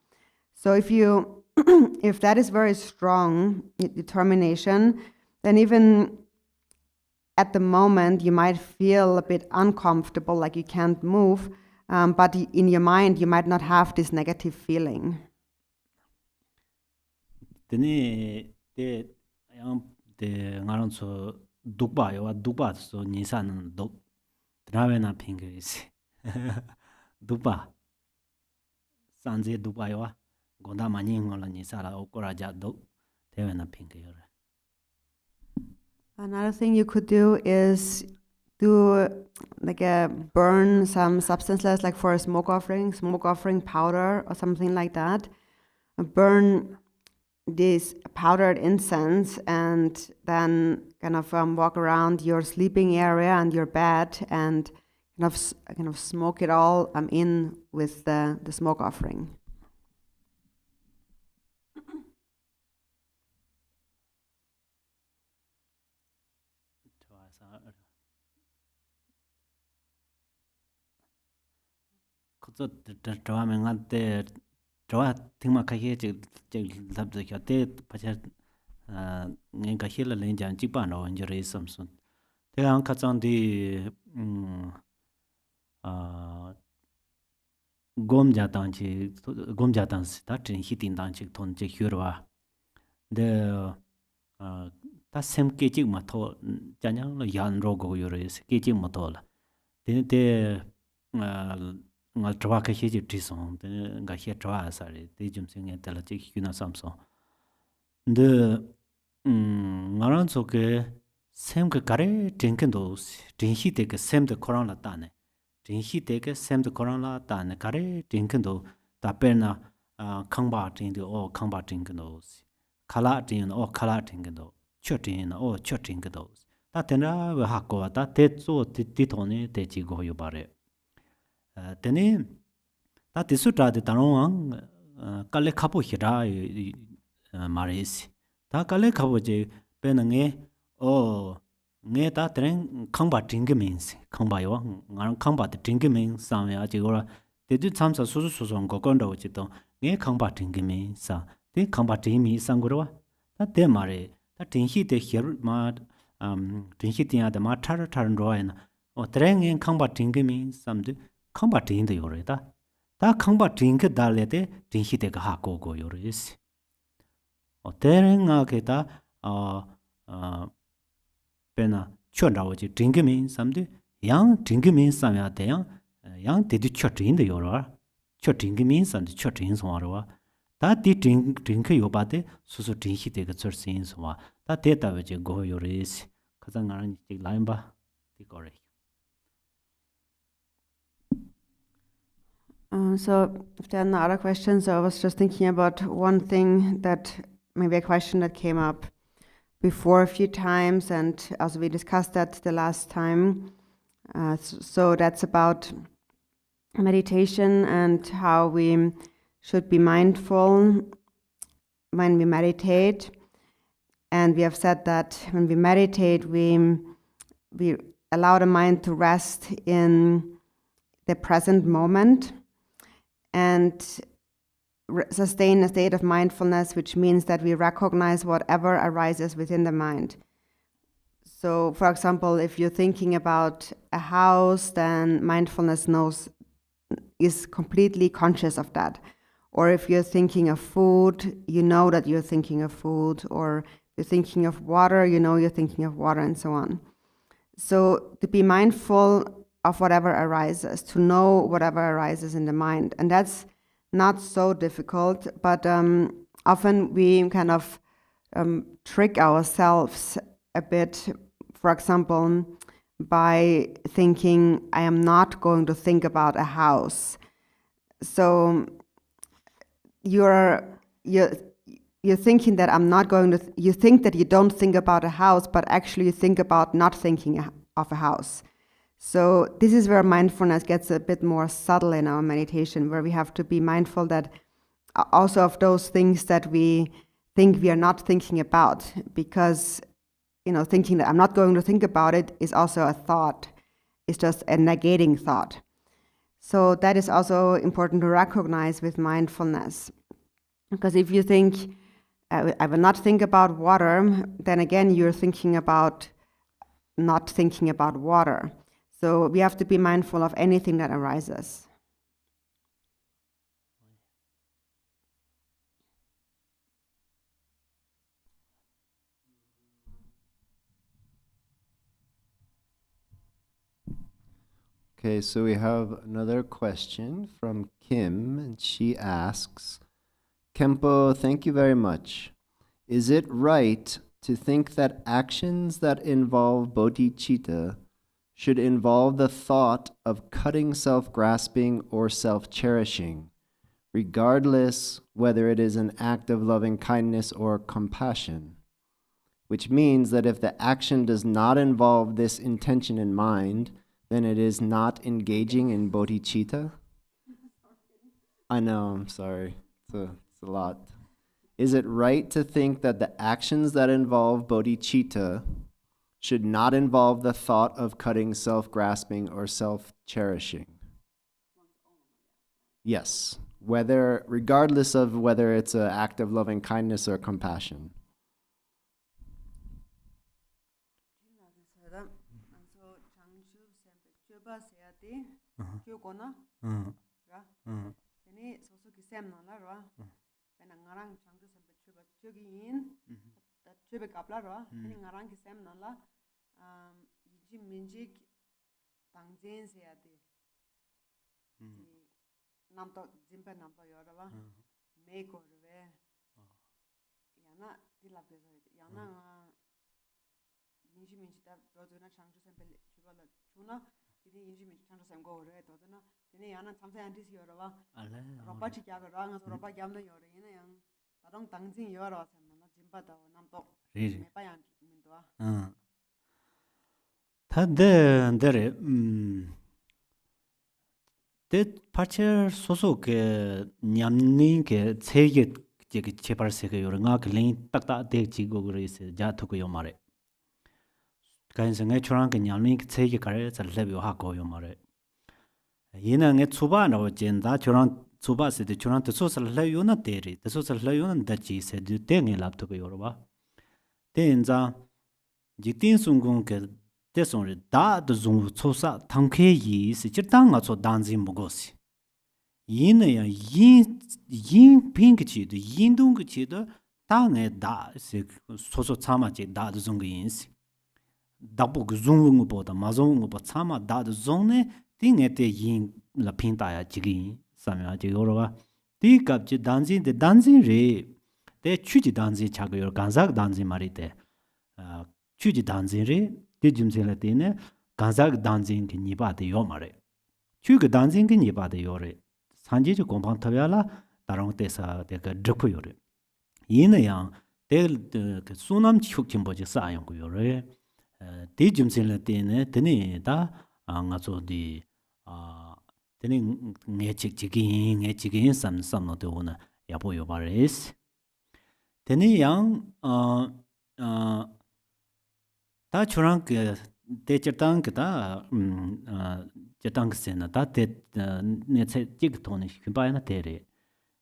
[SPEAKER 2] So if that is very strong determination, then even at the moment you might feel a bit uncomfortable, like you can't move, but in your mind you might not have this negative feeling.
[SPEAKER 3] The ngaranso dukba yo dukba so nisan do travena pingris dukba sanje dukba yo gonda mani ngola nisala okoraja do tevena pingyo.
[SPEAKER 2] Another thing you could do is burn some substances, like for a smoke offering powder or something like that. Burn this powdered incense and then kind of walk around your sleeping area and your bed and kind of smoke it all in with the smoke offering.
[SPEAKER 3] Draw thingma kaye lab the kate pacha ngen ka hila lenjan jipa no injury samsun te an ka chang di gom jatan si ta tin hitin dan chi thon che hyurwa de ta sem ke chi ma tho chanyang lo yan ro go yore ke chi ma tho la te ngal trawa ka heji trison de ga he trawa sari de jum sing et la chi hyuna samso de ngaran so ke sem ke kare tinken do tin hi te ke sem de koran la ta ne tin hi te ke sem de koran la ta ne kare tinken do ta pe na khang ba tin de o khang ba tinken do khala tin o khala tinken do chot tin o chot tinken do ta tena we ha ko ta te zo ti thone te chi go yo bare tene ta tisutra de tarong kale khapo hira maris ta kale khabo je penange oh nge ta tren khangba ding means khangba yo ngar khangba de ding means sam ya ji go de du cham sa su su su go kon do ji to nge khangba ding means sa de khangba ding mi sang go wa ta de ma re ta ding hi de hier ma ding hi dia de ma tar tar ro en o tren nge khangba ding means sam de khangba ding de yo re ta khangba ding ge da le de ding hi de ga ha go go yo re si o tren nga ge ta pena chon rawo ji dingmin samde yang dingmin samya de yang de de chot in de yoro chot dingmin samde chot in so ro da di ding ke yo ba de su su ding hi de ge chot sin so wa da de ta we je go yo re si ka sang ran ji line ba di ko re
[SPEAKER 2] So if there are no other questions, I was just thinking about one thing that maybe a question that came up before a few times, and as we discussed that the last time. So that's about meditation and how we should be mindful when we meditate. And we have said that when we meditate, we allow the mind to rest in the present moment and sustain a state of mindfulness, which means that we recognize whatever arises within the mind. So, for example, if you're thinking about a house, then mindfulness is completely conscious of that. Or if you're thinking of food, you know that you're thinking of food. Or you're thinking of water, you know you're thinking of water, and so on. So to be mindful of whatever arises, to know whatever arises in the mind. And that's not so difficult, but often we kind of trick ourselves a bit, for example, by thinking, I am not going to think about a house. So you're thinking that I'm not going to, you think that you don't think about a house, but actually you think about not thinking of a house. So this is where mindfulness gets a bit more subtle in our meditation, where we have to be mindful that also of those things that we think we are not thinking about, because thinking that I'm not going to think about it is also a thought. It's just a negating thought. So that is also important to recognize with mindfulness. Because if you think, I will not think about water, then again you're thinking about not thinking about water. So we have to be mindful of anything that arises.
[SPEAKER 4] Okay, so we have another question from Kim, and she asks, Khenpo, thank you very much. Is it right to think that actions that involve bodhicitta should involve the thought of cutting self-grasping or self-cherishing, regardless whether it is an act of loving kindness or compassion? Which means that if the action does not involve this intention in mind, then it is not engaging in bodhicitta? I know, I'm sorry. It's a lot. Is it right to think that the actions that involve bodhicitta should not involve the thought of cutting self-grasping or self-cherishing? Yes, regardless of whether it's an act of loving kindness or compassion.
[SPEAKER 3] 데 파처 소소게 냠닝게 체게 제게 제발세게 요랑아 글링 딱딱 데 지고 그래서 자토고 요 말에 Kainsa ngay churang ka nyalmi ki tsegi kare sa lebi ha goyo mare. Yina ngay tsuba na wajen da churang tsuba se de churang teso sa lebi yo na teri, teso sa lebi yo na dachi se de te ngay lab tuka yorwa. Te inza jiktin sungung ke te songri da do zungu tsosa tangke yi se chirta nga tso danzi mugo si. Yina ya yin ping chi do, yin dung chi do, da ngay da se soso tsama chi da do zungu yin si. Dabu gu zungu ngu bo da ma zungu ngu bo tsama da do zung ne, di ngay te yin la ping da ya jigi yin, samya jigi yorwa. Di kab chi danzi de danzi re, te chuji danzi chaga yor, ganzak danzi mari te, chuji danzi re, di jimse la te ne, ganzak danzi ki nipa de yo mare. Chuga danzi ki nipa de yo re. Sanji chi gompang tabya la, darang te sa te ka drikpo yo re. Yina yang, te sunam chuk chimbo chi sa yung yo re. Di jimse la te ne, teni da, nga zo di, teni nge chik sam no te wana, yapo yo ba res. Teni yang, ta churang ke te chirtang ke ta chirtang se na ta te ne che jig to ne khimba na te re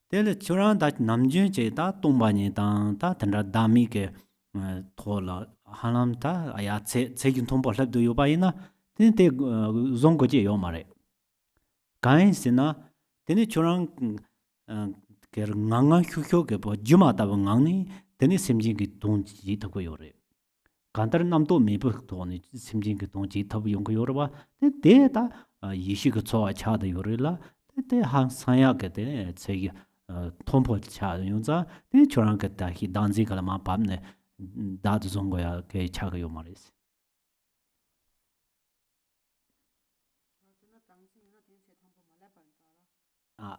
[SPEAKER 3] te le churang da namjun che ta tongba ni ta tanda dami ke to la hanam ta aya che gyun tongbo lab do yo ba ina te zong go je yo ma re gain se na te ne churang ke nganga khyo ke bo juma ta ngang ni te ne semji ki dong ji ta go yo re 간다른 남도 매부 돈이 심진 그 동지 탑 용거 요러봐 대다 이시 그 초와 차다 요르라 대 항상야게 대 저기 통포 차 용자 대 저랑 그다 히 단지 갈마 밤네 다도 좀 거야 그 차가 요 말이지 아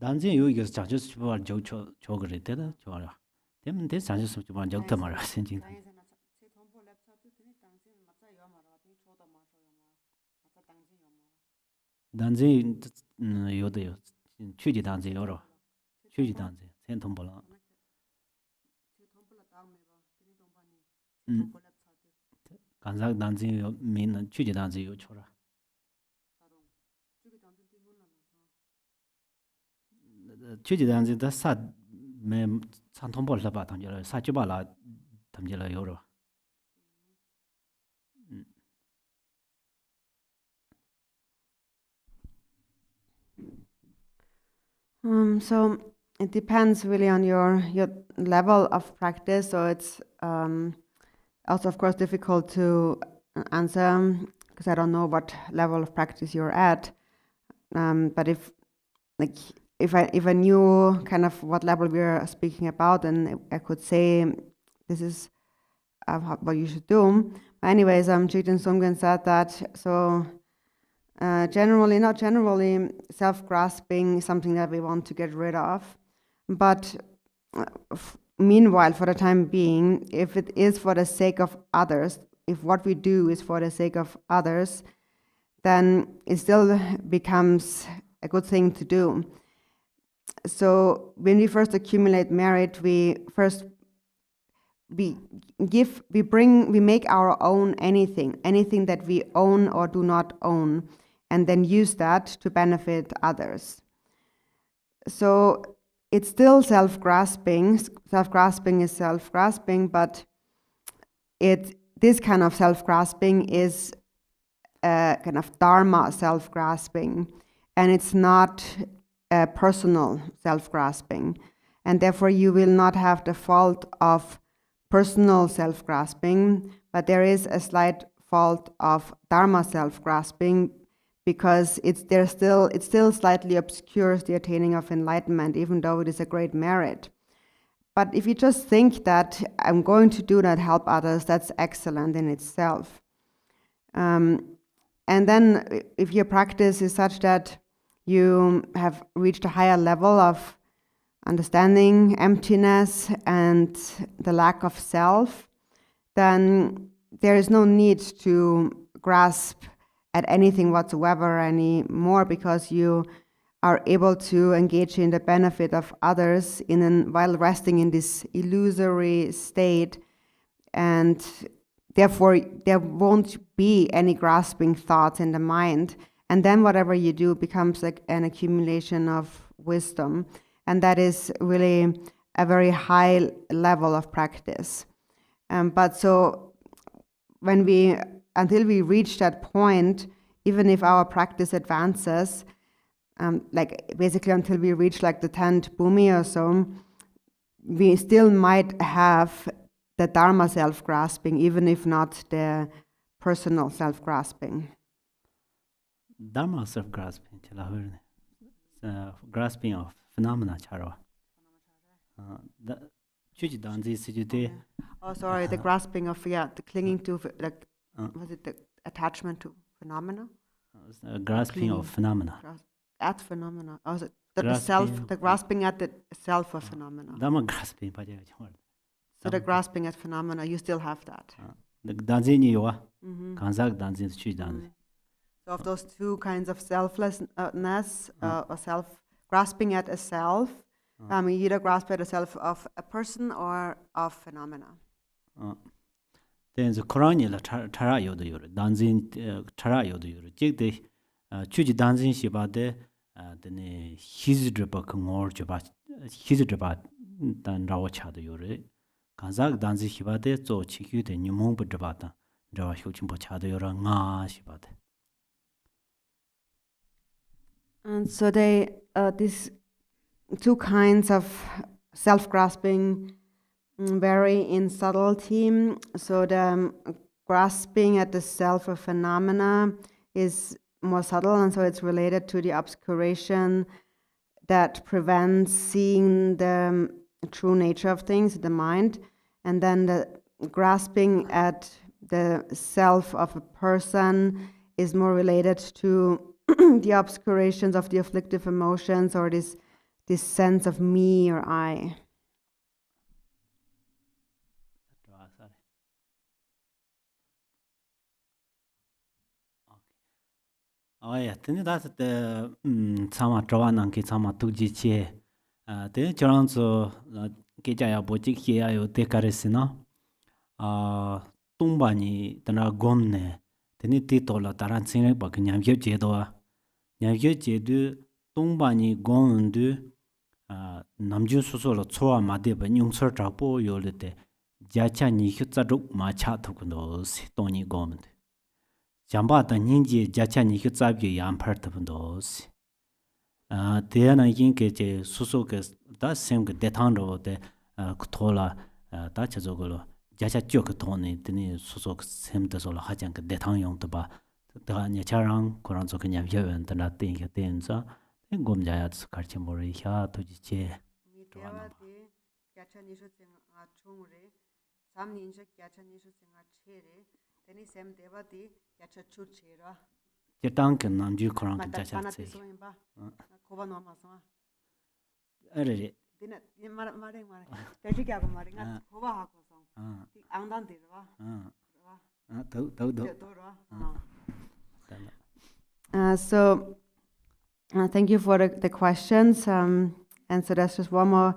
[SPEAKER 3] 단지 여기서 자주 수발 저 그래 되다 좋아라 되면 돼 자주 수발 적다 말아 생진 단지 요도요 취지 단지 요로 취지 단지 센통불라 간작 단지 요 민 취지 단지 요 초라 취지 단지 다사 매 산통불라 봐 담겨라 사주발라 담겨라 요로
[SPEAKER 2] So it depends really on your level of practice. So it's also, of course, difficult to answer because I don't know what level of practice you're at. But if I knew kind of what level we're speaking about, then I could say this is what you should do. But anyways, Jigten Songkyen said that so. Not generally, self-grasping is something that we want to get rid of. But meanwhile, for the time being, if it is for the sake of others, if what we do is for the sake of others, then it still becomes a good thing to do. So when we first accumulate merit, we make our own anything that we own or do not own, and then use that to benefit others. So it's still self-grasping. Self-grasping is self-grasping, but this kind of self-grasping is a kind of dharma self-grasping, and it's not a personal self-grasping. And therefore you will not have the fault of personal self-grasping, but there is a slight fault of dharma self-grasping, because it still slightly obscures the attaining of enlightenment, even though it is a great merit. But if you just think that I'm going to do that, help others, that's excellent in itself. And then if your practice is such that you have reached a higher level of understanding emptiness and the lack of self, then there is no need to grasp at anything whatsoever anymore, because you are able to engage in the benefit of others while resting in this illusory state, and therefore there won't be any grasping thoughts in the mind, and then whatever you do becomes like an accumulation of wisdom, and that is really a very high level of practice. But so until we reach that point, even if our practice advances, like basically until we reach like the 10th bhumi or so, we still might have the Dharma self-grasping, even if not the personal self-grasping.
[SPEAKER 3] Dharma self-grasping, grasping of phenomena, charwa.
[SPEAKER 2] Oh, sorry, the grasping of, the clinging to, like, was it the attachment to phenomena?
[SPEAKER 3] Grasping of phenomena.
[SPEAKER 2] At phenomena. Oh, is it the grasping at the self of phenomena.
[SPEAKER 3] Dharma grasping.
[SPEAKER 2] So the grasping at phenomena, you still have that.
[SPEAKER 3] The danzin yuwa, kanzak danzin, chu danzin.
[SPEAKER 2] So of those two kinds of selflessness, or self-grasping at a self, you either grasp at a self of a person or of phenomena.
[SPEAKER 3] Then the Korani la tara yodu yuru, danzin tara yodu yuru. Jik de chuji danzin shiba de dene hizidriba kungor jiba hizidriba dan rawa chadu yuru. Kanzak danzin shiba de zo chikyu de nyumongbu driba dan rawa shukchimbo chadu yuru nga shiba de.
[SPEAKER 2] And so these two kinds of self-grasping vary in subtlety. So the grasping at the self of phenomena is more subtle, and so it's related to the obscuration that prevents seeing the true nature of things, the mind. And then the grasping at the self of a person is more related to the obscurations of the afflictive emotions, or this sense of me or I.
[SPEAKER 3] Oh yeah, then that's the sama trawan anki sama tuji che. Then charanzo kejaya boji kia yo dekaresina. Tumba ni tana gomne. Then titola taran sine bak nyamye jedoa. Nyamye jedu tumba ni gondu namju susolo choa madeba nyungsor trapo yolete. Jacha ni hyutzaruk ma cha thukundo si toni gomde. Jamba da ninji jacha ni hyutzabye yampar thukundo. Deana yinke je susoke da semke detangro de kutola da chazogolo. Jacha chok toni tini susok semde solo hajank detang yong toba. Da nyacharang koranzo kanyam yewen da tinga tenza. Gomjaya karchimbori ha toji che.
[SPEAKER 2] Dewa de jacha nishu tsinga chungre, sam ninja jacha nishu tsinga chere, teni sem dewa de jacha chu chera.
[SPEAKER 3] Jetank namju korang jacha tse.
[SPEAKER 2] Koba no masama.
[SPEAKER 3] Arere.
[SPEAKER 2] Dina mare. Teji kya ko mare nga koba ha ko song. Ti angdan de ra. So thank you for the questions. And so that's just one more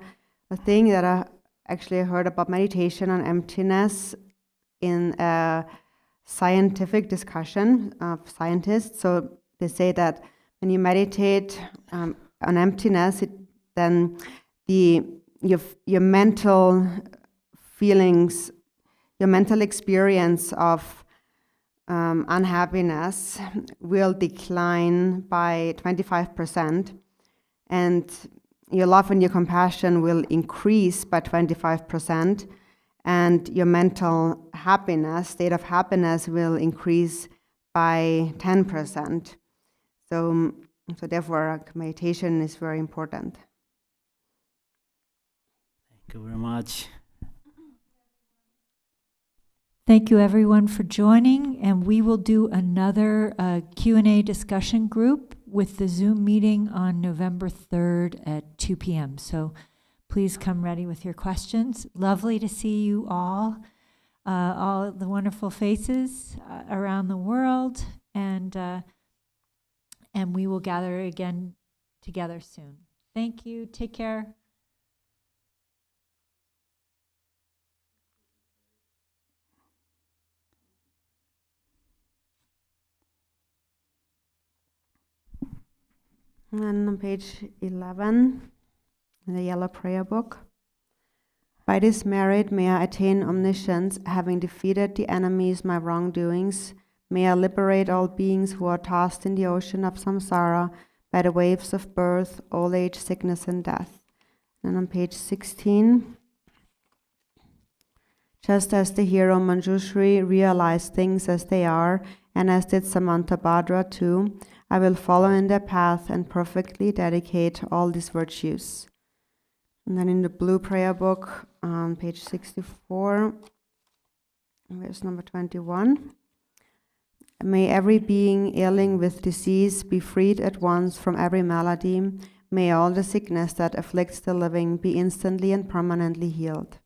[SPEAKER 2] thing that I actually heard about meditation on emptiness in a scientific discussion of scientists. So they say that when you meditate on emptiness, then your mental feelings, your mental experience of unhappiness will decline by 25%, and your love and your compassion will increase by 25%, and your mental happiness, state of happiness, will increase by 10%. So therefore, meditation is very important.
[SPEAKER 3] Thank you very much.
[SPEAKER 1] Thank you, everyone, for joining, and we will do another Q&A discussion group with the Zoom meeting on November 3rd at 2 p.m. So please come ready with your questions. Lovely to see you all the wonderful faces around the world, and we will gather again together soon. Thank you. Take care.
[SPEAKER 2] And on page 11, in the yellow prayer book. By this merit may I attain omniscience, having defeated the enemies my wrongdoings. May I liberate all beings who are tossed in the ocean of samsara by the waves of birth, old age, sickness, and death. And on page 16, just as the hero Manjushri realized things as they are, and as did Samantabhadra too, I will follow in their path and perfectly dedicate all these virtues. And then in the blue prayer book, page 64, verse number 21. May every being ailing with disease be freed at once from every malady. May all the sickness that afflicts the living be instantly and permanently healed.